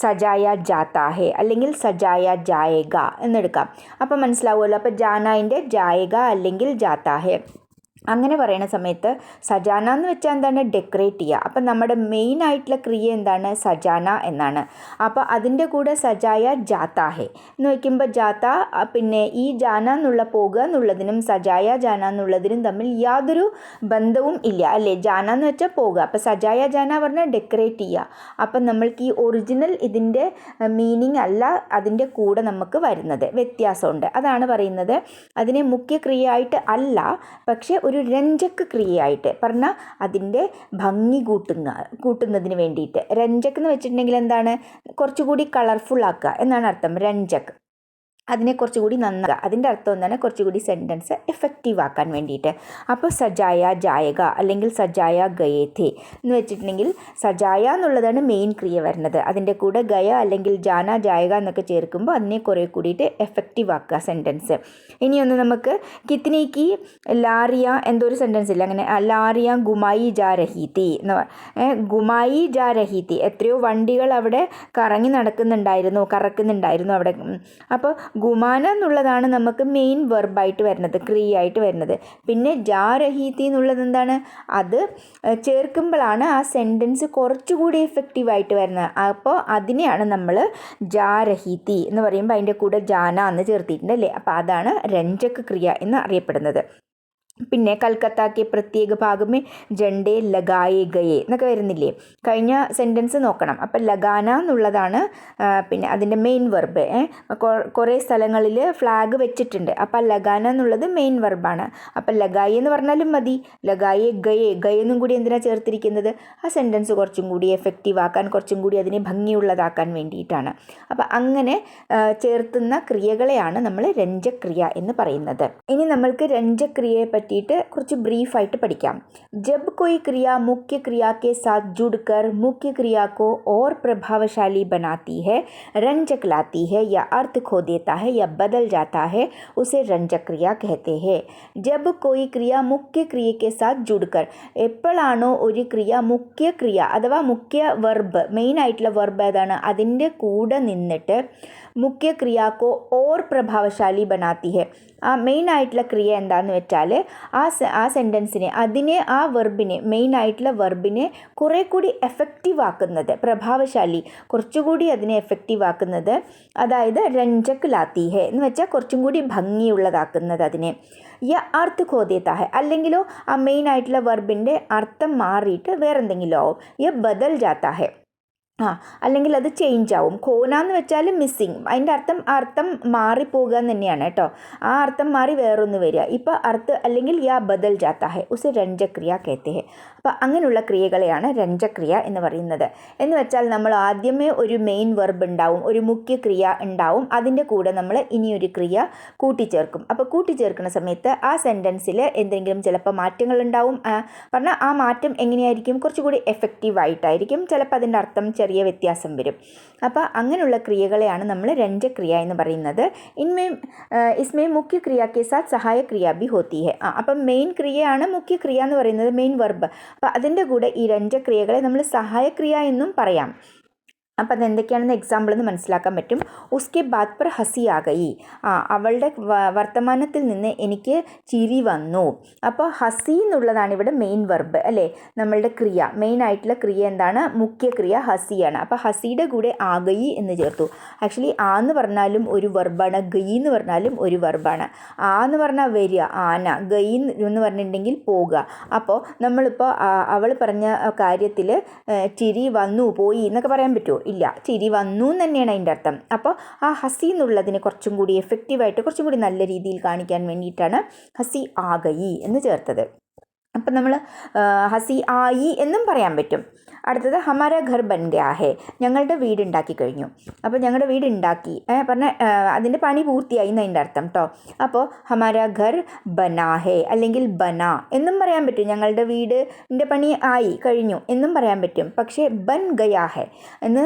സജായ ജാത്താ ഹേ അല്ലെങ്കിൽ സജായ ജായേഗ എന്നെടുക്കാം. അപ്പോൾ മനസ്സിലാവുമല്ലോ. അപ്പോൾ ജാനയിൻ്റെ ജായേഗ അല്ലെങ്കിൽ ജാത്താ ഹേ അങ്ങനെ പറയുന്ന സമയത്ത് സജാന എന്ന് വെച്ചാൽ എന്താണ്, ഡെക്കറേറ്റ് ചെയ്യുക. അപ്പം നമ്മുടെ മെയിൻ ആയിട്ടുള്ള ക്രിയ എന്താണ്, സജാന എന്നാണ്. അപ്പോൾ അതിൻ്റെ കൂടെ സജായ ജാത്താ ഹേ എന്ന് വയ്ക്കുമ്പോൾ ജാത്ത, പിന്നെ ഈ ജാന എന്നുള്ള പോകുക എന്നുള്ളതിനും സജായ ജാന എന്നുള്ളതിനും തമ്മിൽ യാതൊരു ബന്ധവും ഇല്ല അല്ലേ. ജാന എന്ന് വെച്ചാൽ പോകുക, അപ്പോൾ സജായ ജാന പറഞ്ഞാൽ ഡെക്കറേറ്റ് ചെയ്യുക. അപ്പം നമ്മൾക്ക് ഈ ഒറിജിനൽ ഇതിൻ്റെ മീനിങ് അല്ല അതിൻ്റെ കൂടെ നമുക്ക് വരുന്നത്, വ്യത്യാസമുണ്ട്. അതാണ് പറയുന്നത്. അതിനെ മുഖ്യ ക്രിയയായിട്ട് അല്ല, പക്ഷേ ഒരു രഞ്ജക് ക്രിയയായിട്ട് പറഞ്ഞാൽ അതിൻ്റെ ഭംഗി കൂട്ടുന്നതിന് വേണ്ടിയിട്ട്. രഞ്ജക് എന്ന് വെച്ചിട്ടുണ്ടെങ്കിൽ എന്താണ്, കുറച്ചുകൂടി കളർഫുൾ ആക്കുക എന്നാണ് അർത്ഥം. രഞ്ജക് അതിനെ കുറച്ചുകൂടി നന്നാക്കുക. അതിൻ്റെ അർത്ഥം എന്താണ്, കുറച്ചുകൂടി സെൻറ്റൻസ് എഫക്റ്റീവ് ആക്കാൻ വേണ്ടിയിട്ട്. അപ്പോൾ സജായ ജായക അല്ലെങ്കിൽ സജായ ഗയേ ഥേ എന്ന് വെച്ചിട്ടുണ്ടെങ്കിൽ സജായ എന്നുള്ളതാണ് മെയിൻ ക്രിയ വരുന്നത്. അതിൻ്റെ കൂടെ ഗയ അല്ലെങ്കിൽ ജാന, ജായക എന്നൊക്കെ ചേർക്കുമ്പോൾ അതിനെ കുറേ കൂടിയിട്ട് എഫക്റ്റീവ് ആക്കുക സെൻറ്റൻസ്. ഇനിയൊന്ന് നമുക്ക് കിത്നിക്ക് ലാറിയ എന്തോ ഒരു സെൻറ്റൻസ് ഇല്ല, അങ്ങനെ ലാറിയ ഗുമായി ജാ രഹി തീ എന്ന് ഗുമായി ജാ രഹി തീ, എത്രയോ വണ്ടികൾ അവിടെ കറക്കുന്നുണ്ടായിരുന്നു അവിടെ. അപ്പോൾ ഗുമാന എന്നുള്ളതാണ് നമുക്ക് മെയിൻ വെർബായിട്ട് വരുന്നത്, ക്രിയയായിട്ട് വരുന്നത്. പിന്നെ ജാ രഹീത്തി എന്നുള്ളത് എന്താണ്, അത് ചേർക്കുമ്പോഴാണ് ആ സെൻറ്റൻസ് കുറച്ചുകൂടി എഫക്റ്റീവായിട്ട് വരുന്നത്. അപ്പോൾ അതിനെയാണ് നമ്മൾ ജാ രഹീത്തി എന്ന് പറയുമ്പോൾ അതിൻ്റെ കൂടെ ജാന എന്ന് ചേർത്തിട്ടുണ്ട് അല്ലേ. അപ്പോൾ അതാണ് രഞ്ജക് ക്രിയ എന്ന് അറിയപ്പെടുന്നത്. പിന്നെ കൽക്കത്താക്ക് പ്രത്യേക ഭാഗമേ ജണ്ടേ ലഗായേ ഗയേ എന്നൊക്കെ വരുന്നില്ലേ. കഴിഞ്ഞ സെൻറ്റൻസ് നോക്കണം. അപ്പം ലഗാന എന്നുള്ളതാണ് പിന്നെ അതിൻ്റെ മെയിൻ വെർബ്. കുറേ സ്ഥലങ്ങളിൽ ഫ്ലാഗ് വെച്ചിട്ടുണ്ട്. അപ്പം ലഗാന എന്നുള്ളത് മെയിൻ വെർബാണ്. അപ്പം ലഗായി എന്ന് പറഞ്ഞാലും മതി. ലഗായേ ഗയെന്നും കൂടി എന്തിനാണ് ചേർത്തിരിക്കുന്നത്, ആ സെൻറ്റൻസ് കുറച്ചും കൂടി എഫക്റ്റീവ് ആക്കാൻ, കുറച്ചും കൂടി അതിനെ ഭംഗിയുള്ളതാക്കാൻ വേണ്ടിയിട്ടാണ്. അപ്പം അങ്ങനെ ചേർത്തുന്ന ക്രിയകളെയാണ് നമ്മൾ രഞ്ജക്രിയ എന്ന് പറയുന്നത്. ഇനി നമ്മൾക്ക് രഞ്ജക്രിയയെ പറ്റിയിട്ട് കുറച്ച് ബ്രീഫായിട്ട് പഠിക്കാം. जब कोई क्रिया मुख्य क्रिया के साथ जुड़कर मुख्य क्रिया को और प्रभावशाली बनाती है, रंजक लाती है या अर्थ खो देता है या बदल जाता है, उसे रंजक क्रिया कहते हैं. जब कोई क्रिया मुख्य क्रिया के साथ जुड़कर, എപ്പോഴാണോ ഒരു ക്രിയ മുഖ്യ ക്രിയ അഥവാ മുഖ്യ വെർബ്, മെയിൻ ആയിട്ടുള്ള വെർബ് ഏതാണ്, അതിൻ്റെ കൂടെ നിന്നിട്ട് മുഖ്യ ക്രിയാക്കോ ഓർ പ്രഭാവശാലി ബനാത്തി ഹെ. ആ മെയിൻ ആയിട്ടുള്ള ക്രിയ എന്താണെന്ന് വെച്ചാൽ ആ സെൻറ്റൻസിനെ, അതിനെ, ആ വെർബിനെ, മെയിൻ ആയിട്ടുള്ള വെർബിനെ കുറേ കൂടി എഫക്റ്റീവ് ആക്കുന്നത്, പ്രഭാവശാലി, കുറച്ചുകൂടി അതിനെ എഫക്റ്റീവ് ആക്കുന്നത്, അതായത് രഞ്ജക് ലാത്തി ഹെ എന്ന് വെച്ചാൽ കുറച്ചും കൂടി ഭംഗിയുള്ളതാക്കുന്നത് അതിനെ. യ അർത്ഥ് ഖോ ദേത്താ ഹെ, അല്ലെങ്കിലോ ആ മെയിൻ ആയിട്ടുള്ള വെർബിൻ്റെ അർത്ഥം മാറിയിട്ട് വേറെന്തെങ്കിലും ആവും. യ ബദൽ ജാത്താ ഹെ, അല്ലെങ്കിൽ അത് ചേഞ്ച് ആവും. ഖോന എന്ന് വെച്ചാൽ മിസ്സിങ്, അതിൻ്റെ അർത്ഥം മാറിപ്പോകുക എന്ന് തന്നെയാണ് കേട്ടോ. ആ അർത്ഥം മാറി വേറൊന്ന് വരിക. ഇപ്പോൾ അല്ലെങ്കിൽ യാ ബദൽ ജാത്താ ഹെ, ഉസ് രഞ്ജക്രിയ കേത്തെ ഹെ. അപ്പോൾ അങ്ങനെയുള്ള ക്രിയകളെയാണ് രഞ്ജക്രിയ എന്ന് പറയുന്നത്. എന്ന് വെച്ചാൽ നമ്മൾ ആദ്യമേ ഒരു മെയിൻ വെർബ് ഉണ്ടാവും, ഒരു മുഖ്യ ക്രിയ ഉണ്ടാവും, അതിൻ്റെ കൂടെ നമ്മൾ ഇനിയൊരു ക്രിയ കൂട്ടിച്ചേർക്കും. അപ്പോൾ കൂട്ടിച്ചേർക്കുന്ന സമയത്ത് ആ സെൻറ്റൻസിൽ എന്തെങ്കിലും ചിലപ്പോൾ മാറ്റങ്ങൾ ഉണ്ടാവും. പറഞ്ഞാൽ ആ മാറ്റം എങ്ങനെയായിരിക്കും, കുറച്ചുകൂടി എഫക്റ്റീവായിട്ടായിരിക്കും. ചിലപ്പോൾ അതിൻ്റെ അർത്ഥം ചെറിയ വ്യത്യാസം വരും. അപ്പോൾ അങ്ങനെയുള്ള ക്രിയകളെയാണ് നമ്മൾ രഞ്ജക്രിയ എന്ന് പറയുന്നത്. ഇസ്മേ മുഖ്യ ക്രിയ കെ സാത്ത് സഹായ ക്രിയ ബി ഹോത്തി ഹെ. അപ്പം മെയിൻ ക്രിയയാണ് മുഖ്യ ക്രിയ എന്ന് പറയുന്നത്, മെയിൻ വെർബ്. അപ്പോൾ അതിൻ്റെ കൂടെ ഈ രഞ്ജക്രിയകളെ നമ്മൾ സഹായക്രിയ എന്നും പറയാം. അപ്പോൾ അതെന്തൊക്കെയാണെന്ന് എക്സാമ്പിൾ എന്ന് മനസ്സിലാക്കാൻ പറ്റും. ഉസ്കെ ബാത് പർ ഹസി ആ ഗയി, അവളുടെ വർത്തമാനത്തിൽ നിന്ന് എനിക്ക് ചിരി വന്നു. അപ്പോൾ ഹസി എന്നുള്ളതാണ് ഇവിടെ മെയിൻ വെർബ് അല്ലേ, നമ്മളുടെ ക്രിയ. മെയിൻ ആയിട്ടുള്ള ക്രിയ എന്താണ്, മുഖ്യ ക്രിയ ഹസിയാണ്. അപ്പോൾ ഹസിയുടെ കൂടെ ആ ഗയി എന്ന് ചേർത്തു. ആക്ച്വലി ആ എന്ന് പറഞ്ഞാലും ഒരു വെർബാണ്, ഗയി എന്ന് പറഞ്ഞാലും ഒരു വെർബാണ്. ആ എന്ന് പറഞ്ഞാൽ വരിക, ആന, ഗയി എന്ന് പറഞ്ഞിട്ടുണ്ടെങ്കിൽ പോകുക. അപ്പോൾ നമ്മളിപ്പോൾ അവൾ പറഞ്ഞ കാര്യത്തിൽ ചിരി വന്നു പോയി എന്നൊക്കെ പറയാൻ പറ്റുമോ? ഇല്ല, ചിരി വന്നു എന്ന് തന്നെയാണ് അതിൻ്റെ അർത്ഥം. അപ്പോൾ ആ ഹസി എന്നുള്ളതിനെ കുറച്ചും കൂടി എഫക്റ്റീവായിട്ട്, കുറച്ചും കൂടി നല്ല രീതിയിൽ കാണിക്കാൻ വേണ്ടിയിട്ടാണ് ഹസി ആഗയി എന്ന് ചേർത്തത്. അപ്പം നമ്മൾ ഹസി ആയി എന്നും പറയാൻ പറ്റും. അടുത്തത് ഹമാര ഘർ ബൻ ഗയാ ഹെ, ഞങ്ങളുടെ വീട് ഉണ്ടാക്കി കഴിഞ്ഞു. അപ്പോൾ ഞങ്ങളുടെ വീട് ഉണ്ടാക്കി പറഞ്ഞ അതിൻ്റെ പണി പൂർത്തിയായി എന്നതിൻ്റെ അർത്ഥം കേട്ടോ. അപ്പോൾ ഹമാര ഘർ ബനാ ഹെ അല്ലെങ്കിൽ ബന എന്നും പറയാൻ പറ്റും. ഞങ്ങളുടെ വീടിൻ്റെ പണി ആയി കഴിഞ്ഞു എന്നും പറയാൻ പറ്റും. പക്ഷേ ബൻ ഗയാ ഹെ എന്ന്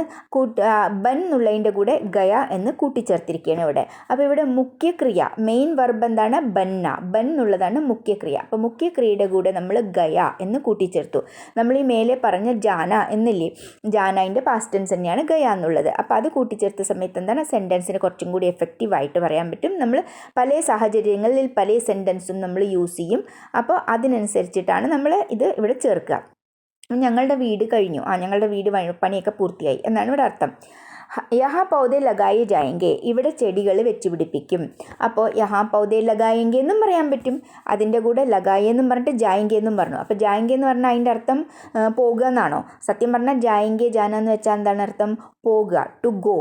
ബൻ എന്നുള്ളതിൻ്റെ കൂടെ ഗയ എന്ന് കൂട്ടിച്ചേർത്തിരിക്കുകയാണ് ഇവിടെ. അപ്പോൾ ഇവിടെ മുഖ്യക്രിയ, മെയിൻ വെർബ് എന്താണ്, ബന്ന, ബൻ എന്നുള്ളതാണ് മുഖ്യക്രിയ. അപ്പോൾ മുഖ്യക്രിയയുടെ കൂടെ നമ്മൾ ഗയ എന്ന് കൂട്ടിച്ചേർത്തു. നമ്മൾ ഈ മേലെ പറഞ്ഞ ജാന എന്നില്ലേ, ജാനതിൻ്റെ പാസ്റ്റ് ടെൻസ് തന്നെയാണ് ഗയ എന്നുള്ളത്. അപ്പോൾ അത് കൂട്ടിച്ചേർത്ത സമയത്ത് എന്താണ്, സെൻറ്റൻസിന് കുറച്ചും കൂടി എഫക്റ്റീവായിട്ട് പറയാൻ പറ്റും. നമ്മൾ പല സാഹചര്യങ്ങളിൽ പല സെൻറ്റൻസും നമ്മൾ യൂസ് ചെയ്യും. അപ്പോൾ അതിനനുസരിച്ചിട്ടാണ് നമ്മൾ ഇത് ഇവിടെ ചേർക്കുക. ഞങ്ങളുടെ വീട് കഴിഞ്ഞു, ഞങ്ങളുടെ വീട് പണിയൊക്കെ പൂർത്തിയായി എന്നാണ് ഇവിടെ അർത്ഥം. യഹാ പൗദേ ലഗായെ ജായെങ്കെ, ഇവിടെ ചെടികൾ വെച്ച് പിടിപ്പിക്കും. അപ്പോൾ യഹാ പൗദേ ലഗായെങ്കെ എന്നും പറയാൻ പറ്റും. അതിൻ്റെ കൂടെ ലഗായെ എന്നും പറഞ്ഞിട്ട് ജായെങ്കെ എന്നും പറഞ്ഞു. അപ്പോൾ ജായെങ്കെ എന്ന് പറഞ്ഞാൽ അതിൻ്റെ അർത്ഥം പോകുക എന്നാണോ? സത്യം പറഞ്ഞാൽ ജായെങ്കെ ജാന എന്ന് വെച്ചാൽ എന്താണ് അർത്ഥം, പോകുക, ടു ഗോ.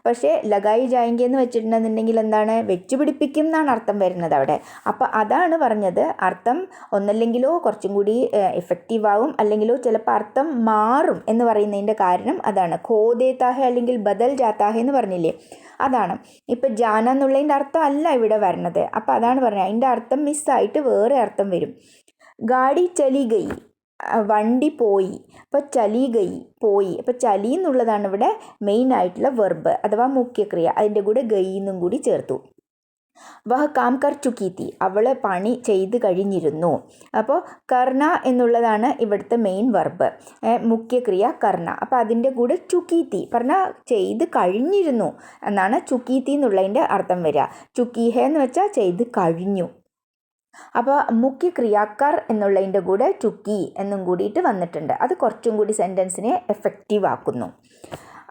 പക്ഷേ ലഗായി ജായെങ്കെ എന്ന് വെച്ചിട്ടുണ്ടെന്നുണ്ടെങ്കിൽ എന്താണ്, വെച്ച് പിടിപ്പിക്കും എന്നാണ് അർത്ഥം വരുന്നത് അവിടെ. അപ്പോൾ അതാണ് പറഞ്ഞത്, അർത്ഥം ഒന്നല്ലെങ്കിലോ കുറച്ചും കൂടി എഫക്റ്റീവ് ആവും, അല്ലെങ്കിലോ ചിലപ്പോൾ അർത്ഥം മാറും എന്ന് പറയുന്നതിൻ്റെ കാരണം അതാണ്. ഖോ ദേത്താ ഹെ അല്ലെങ്കിൽ ബദൽ ജാത്താ ഹെ എന്ന് പറഞ്ഞില്ലേ, അതാണ്. ഇപ്പം ജാന എന്നുള്ളതിൻ്റെ അർത്ഥം അല്ല ഇവിടെ വരണത്. അപ്പോൾ അതാണ് പറഞ്ഞത്, അതിൻ്റെ അർത്ഥം മിസ്സായിട്ട് വേറെ അർത്ഥം വരും. ഗാഡി ചലി ഗയി, വണ്ടി പോയി. അപ്പോൾ ചലി ഗയി, പോയി. അപ്പോൾ ചലി എന്നുള്ളതാണ് ഇവിടെ മെയിൻ ആയിട്ടുള്ള വെർബ് അഥവാ മുഖ്യക്രിയ. അതിൻ്റെ കൂടെ ഗയി എന്നും കൂടി ചേർത്തു. വഹ് കാം കർ ചുക്കി തി, അവൾ പണി ചെയ്ത് കഴിഞ്ഞിരുന്നു. അപ്പോൾ കർണ എന്നുള്ളതാണ് ഇവിടുത്തെ മെയിൻ വെർബ്, മുഖ്യക്രിയ കർണ. അപ്പോൾ അതിൻ്റെ കൂടെ ചുക്കി തി പറഞ്ഞാൽ ചെയ്ത് കഴിഞ്ഞിരുന്നു എന്നാണ് ചുക്കി തി എന്നുള്ളതിൻ്റെ അർത്ഥം വരിക. ചുക്കി ഹെ എന്ന് വെച്ചാൽ ചെയ്ത് കഴിഞ്ഞു. അപ്പോൾ മുഖ്യക്രിയ കർ എന്നുള്ളതിൻ്റെ കൂടെ ചുക്കി എന്നും കൂടിയിട്ട് വന്നിട്ടുണ്ട്. അത് കുറച്ചും കൂടി സെൻറ്റൻസിനെ എഫക്റ്റീവ് ആക്കുന്നു.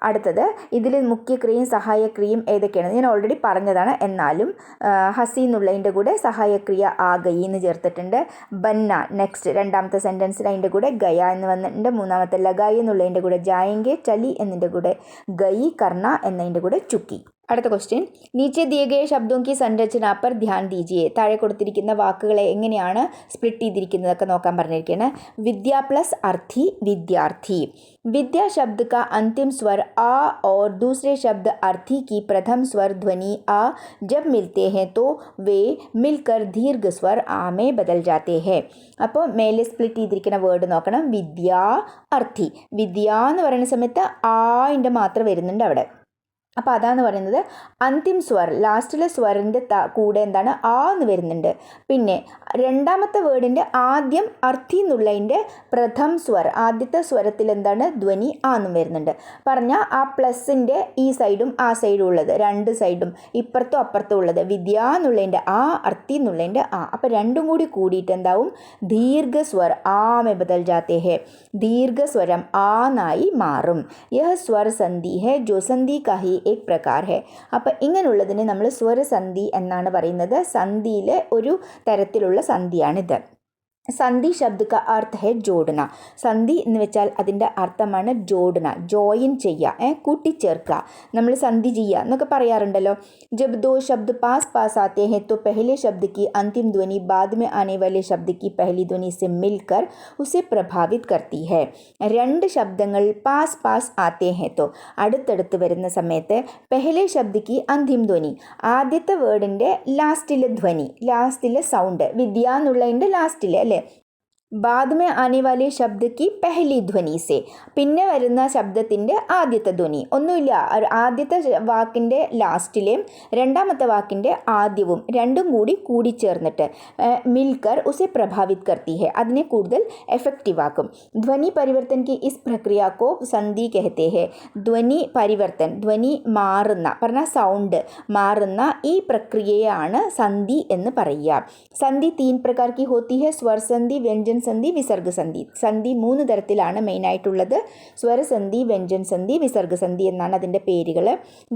അടുത്തത് ഇതിൽ മുഖ്യക്രിയയും സഹായക്രിയയും ഏതൊക്കെയാണ് ഞാൻ ഓൾറെഡി പറഞ്ഞതാണ്. എന്നാലും ഹസി എന്നുള്ളതിൻ്റെ കൂടെ സഹായക്രിയ ആ ഗയി എന്ന് ചേർത്തിട്ടുണ്ട്. ബന്ന നെക്സ്റ്റ് രണ്ടാമത്തെ സെൻറ്റൻസിൽ അതിൻ്റെ കൂടെ ഗയ എന്ന് വന്നിട്ടുണ്ട്. മൂന്നാമത്തെ ലഗായി എന്നുള്ളതിൻ്റെ കൂടെ ജായെങ്കെ, ചലി എന്നതിൻ്റെ കൂടെ ഗയി, കർണ എന്നതിൻ്റെ കൂടെ ചുക്കി. അടുത്ത ക്വസ്റ്റ്യൻ, നീച്ചെ ദിയെ ഗയെ ശബ്ദോं की संरचना पर ध्यान दीजिए. താഴെ കൊടുത്തിരിക്കുന്ന വാക്കുകളെ എങ്ങനെയാണ് സ്പ്ലിറ്റ് ചെയ്തിരിക്കുന്നതൊക്കെ നോക്കാൻ പറഞ്ഞിരിക്കുകയാണ്. വിദ്യ പ്ലസ് അർത്ഥി വിദ്യാർത്ഥി. विद्या शब्द का अंतिम स्वर आ और दूसरे शब्द अर्थी की प्रथम स्वर ध्वनि आ जब मिलते हैं तो वे मिलकर दीर्घ स्वर आ में बदल जाते हैं. അപ്പോൾ മേലെ സ്പ്ലിറ്റ് ചെയ്തിരിക്കുന്ന വേർഡ് നോക്കണം. വിദ്യ അർത്ഥി. വിദ്യ എന്ന് പറയുന്ന സമയത്ത് ആൻ്റെ മാത്രം വരുന്നുണ്ട് അവിടെ. അപ്പോൾ അതാണ് പറയുന്നത് അന്തിം സ്വർ, ലാസ്റ്റിലെ സ്വറിൻ്റെ കൂടെ എന്താണ് ആ എന്ന് വരുന്നുണ്ട്. പിന്നെ രണ്ടാമത്തെ വേർഡിൻ്റെ ആദ്യം അർത്ഥി എന്നുള്ളതിൻ്റെ പ്രഥം സ്വർ, ആദ്യത്തെ സ്വരത്തിൽ എന്താണ് ധ്വനി ആ എന്നും വരുന്നുണ്ട്. പറഞ്ഞാൽ ആ പ്ലസിൻ്റെ ഈ സൈഡും ആ സൈഡും ഉള്ളത്, രണ്ട് സൈഡും ഇപ്പുറത്തും അപ്പുറത്തും ഉള്ളത് വിദ്യ എന്നുള്ളതിൻ്റെ ആ, അർത്ഥി എന്നുള്ളതിൻ്റെ ആ. അപ്പോൾ രണ്ടും കൂടി കൂടിയിട്ട് എന്താവും ദീർഘസ്വർ ആ മേ ബദൽ ജാത്തെ ഹെ, ദീർഘസ്വരം ആ എന്നായി മാറും. യഹ് സ്വർ സന്ധി ഹെ ജോ സന്ധി കാ ഹി एक प्रकार है. അപ്പോൾ ഇങ്ങനെയുള്ളതിനെ നമ്മൾ സ്വരസന്ധി എന്നാണ് പറയുന്നത്. സന്ധിയിലെ ഒരു തരത്തിലുള്ള സന്ധിയാണിത്. സന്ധി ശബ്ദ का अर्थ है जोड़ना. സന്ധി എന്ന് വെച്ചാൽ അതിൻ്റെ അർത്ഥമാണ് ജോഡന, ജോയിൻ ചെയ്യുക, കൂട്ടിച്ചേർക്കുക. നമ്മൾ സന്ധി ചെയ്യുക എന്നൊക്കെ പറയാറുണ്ടല്ലോ. जब दो शब्द पास पास आते हैं तो पहले शब्द की अंतिम ध्वनि बाद में आने वाले शब्द की पहली ध्वनि से मिलकर उसे प्रभावित करती है. രണ്ട് ശബ്ദങ്ങൾ പാസ് പാസ് ആത്തെ ഹെ തോ, അടുത്തടുത്ത് വരുന്ന സമയത്ത് പെഹലെ ശബ്ദ की अंतिम ധ്വനി, ആദ്യത്തെ വേർഡിൻ്റെ ലാസ്റ്റിലെ ധ്വനി, ലാസ്റ്റിലെ സൗണ്ട്, വിദ്യ എന്നുള്ളതിൻ്റെ ലാസ്റ്റിലെ അല്ലേ, ബാദ് മേ ആനെ വാലെ ശബ്ദ की पहली ധ്വനി സെ, പിന്നെ വരുന്ന ശബ്ദത്തിൻ്റെ ആദ്യത്തെ ധ്വനി. ഒന്നുമില്ല, ആദ്യത്തെ വാക്കിൻ്റെ ലാസ്റ്റിലെയും രണ്ടാമത്തെ വാക്കിൻ്റെ ആദ്യവും രണ്ടും കൂടി കൂടിച്ചേർന്നിട്ട് മിൽക്കർ ഉസെ പ്രഭാവിത് കർത്തി ഹെ, അതിനെ കൂടുതൽ എഫക്റ്റീവ് ആക്കും. ധ്വനി പരിവർത്തൻ की इस प्रक्रिया को संधि कहते हैं. ധ്വനി പരിവർത്തൻ, ധ്വനി മാറുന്ന പറഞ്ഞാൽ സൗണ്ട് മാറുന്ന ഈ പ്രക്രിയയാണ് സന്ധി എന്ന് പറയുക. സന്ധി തീൻ പ്രകാർ की होती है, स्वर संधि, व्यंजन സന്ധി, വിസർഗ സന്ധി. സന്ധി 3 തരത്തിലാണ് മെയിനായിട്ടുള്ളത്. സ്വരസന്ധി, വ്യഞ്ജൻ സന്ധി, വിസർഗ സന്ധി എന്നാണ് അതിൻ്റെ പേരുകൾ.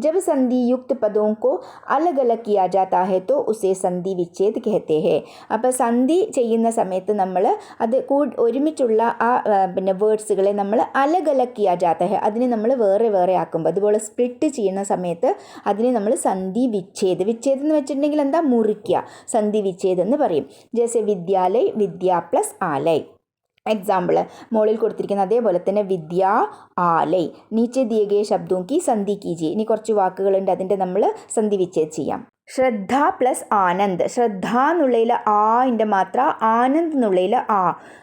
ജബ് സന്ധി യുക്ത് പദോं को अलग अलग किया जाता है तो उसे സന്ധി വിച്ഛേദ് कहते हैं. അപ്പോൾ സന്ധി ചെയ്യുന്ന സമയത്ത് നമ്മൾ അത് ഒരുമിച്ചുള്ള ആ പിന്നെ വേർഡ്സുകളെ നമ്മൾ അലഗ് അലഗ് കിയാ ജാത്ത ഹെ, അതിനെ നമ്മൾ വേറെ വേറെ ആക്കുമ്പോൾ, അതുപോലെ സ്പ്ലിറ്റ് ചെയ്യുന്ന സമയത്ത് അതിനെ നമ്മൾ സന്ധി വിച്ഛേദ്. വിച്ഛേദ് എന്ന് വെച്ചിട്ടുണ്ടെങ്കിൽ എന്താ, മുറിക്കുക, സന്ധി വിച്ഛേദ് എന്ന് പറയും. ജैसे വിദ്യാലയ്, വിദ്യ പ്ലസ് ആലയ്. എക്സാമ്പിൾ മുകളിൽ കൊടുത്തിരിക്കുന്ന അതേപോലെ തന്നെ വിദ്യ ആലയ്. നീച്ചെ ദിയെ ഗയെ ശബ്ദോं की संधि कीजिए. ഇനി കുറച്ച് വാക്കുകളുണ്ട്, അതിൻ്റെ നമ്മൾ സന്ധി വിച്ഛേദ് ചെയ്യാം. ശ്രദ്ധ പ്ലസ് ആനന്ദ്. ശ്രദ്ധ എന്നുള്ളതിൽ ആൻ്റെ മാത്ര, ആനന്ദ് എന്നുള്ളതിൽ ആ,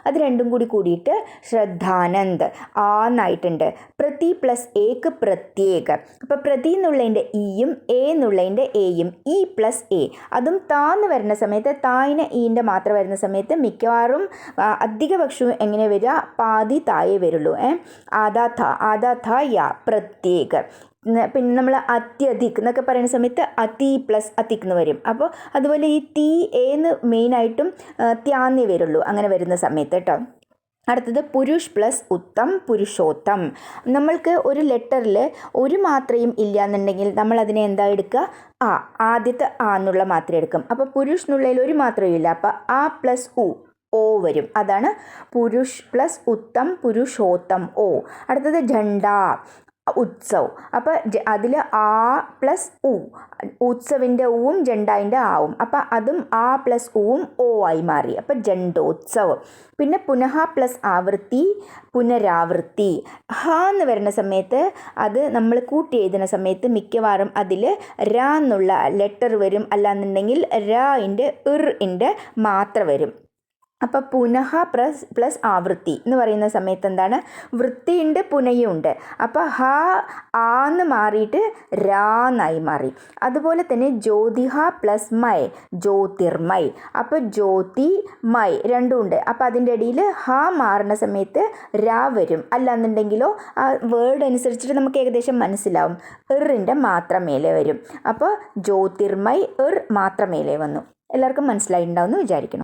അത് രണ്ടും കൂടി കൂടിയിട്ട് ശ്രദ്ധാനന്ദ് ആ എന്നായിട്ടുണ്ട്. പ്രതി പ്ലസ് ഏക്ക് പ്രത്യേക. അപ്പോൾ പ്രതി എന്നുള്ളതിൻ്റെ ഇയും എ എന്നുള്ളതിൻ്റെ എയും, ഇ പ്ലസ് എ, അതും താന്ന് വരുന്ന സമയത്ത് തായിന് ഈൻ്റെ മാത്രം വരുന്ന സമയത്ത് മിക്കവാറും അധികപക്ഷവും എങ്ങനെ വരിക, പാതി തായേ വരുള്ളൂ. ആദാ ഥ യാ പ്രത്യേക. പിന്നെ നമ്മൾ അത്യധിക് എന്നൊക്കെ പറയുന്ന സമയത്ത് അതി പ്ലസ് അതിക് എന്ന് വരും. അപ്പോൾ അതുപോലെ ഈ ടി എന്ന് മെയിനായിട്ടും ത്യാന്നേ വരുള്ളൂ അങ്ങനെ വരുന്ന സമയത്ത് കേട്ടോ. അടുത്തത് പുരുഷ് പ്ലസ് ഉത്തം, പുരുഷോത്തം. നമ്മൾക്ക് ഒരു ലെറ്ററിൽ ഒരു മാത്രയും ഇല്ല എന്നുണ്ടെങ്കിൽ നമ്മൾ അതിനെ എന്താ എടുക്കുക, ആ, ആദ്യത്തെ ആ എന്നുള്ള മാത്രം എടുക്കും. അപ്പോൾ പുരുഷ് എന്നുള്ളതിൽ ഒരു മാത്രയും ഇല്ല, അപ്പോൾ ആ പ്ലസ് ഉ, ഓ വരും. അതാണ് പുരുഷ് പ്ലസ് ഉത്തം, പുരുഷോത്തം, ഓ. അടുത്തത് ജണ്ട, ഉത്സവ്. അപ്പോൾ അതിൽ ആ പ്ലസ് ഉ, ഉത്സവിൻ്റെ ഉവും ജണ്ടായിൻ്റെ ആവും, അപ്പോൾ അതും ആ പ്ലസ് ഉവും ഓ ആയി മാറി, അപ്പോൾ ജണ്ടോത്സവ്. പിന്നെ പുനഃ പ്ലസ് ആവൃത്തി, പുനരാവൃത്തി. ഹ എന്ന് വരുന്ന സമയത്ത് അത് നമ്മൾ കൂട്ടി എഴുതുന്ന സമയത്ത് മിക്കവാറും അതിൽ ര എന്നുള്ള ലെറ്റർ വരും, അല്ലാന്നുണ്ടെങ്കിൽ ര-ൻ്റെ ഇർ-ൻ്റെ മാത്ര വരും. അപ്പോൾ പുനഃ പ്ലസ് ആവൃത്തി എന്ന് പറയുന്ന സമയത്ത് എന്താണ്, വൃത്തിയുണ്ട് പുനയുണ്ട്. അപ്പോൾ ഹ ആന്ന് മാറിയിട്ട് രാന്നായി മാറി. അതുപോലെ തന്നെ ജ്യോതിഹ പ്ലസ് മൈ, ജ്യോതിർമൈ. അപ്പോൾ ജ്യോതി മൈ രണ്ടും ഉണ്ട്. അപ്പോൾ അതിൻ്റെ ഇടയിൽ ഹ മാറുന്ന സമയത്ത് രാ വരും, അല്ലാന്നുണ്ടെങ്കിലോ ആ വേർഡ് അനുസരിച്ചിട്ട് നമുക്ക് ഏകദേശം മനസ്സിലാവും, ഇറിൻ്റെ മാത്രം മേലെ വരും. അപ്പോൾ ജ്യോതിർമൈ ഇർ മാത്രം മേലെ വന്നു. എല്ലാവർക്കും മനസ്സിലായിട്ടുണ്ടാവുമെന്ന് വിചാരിക്കണം.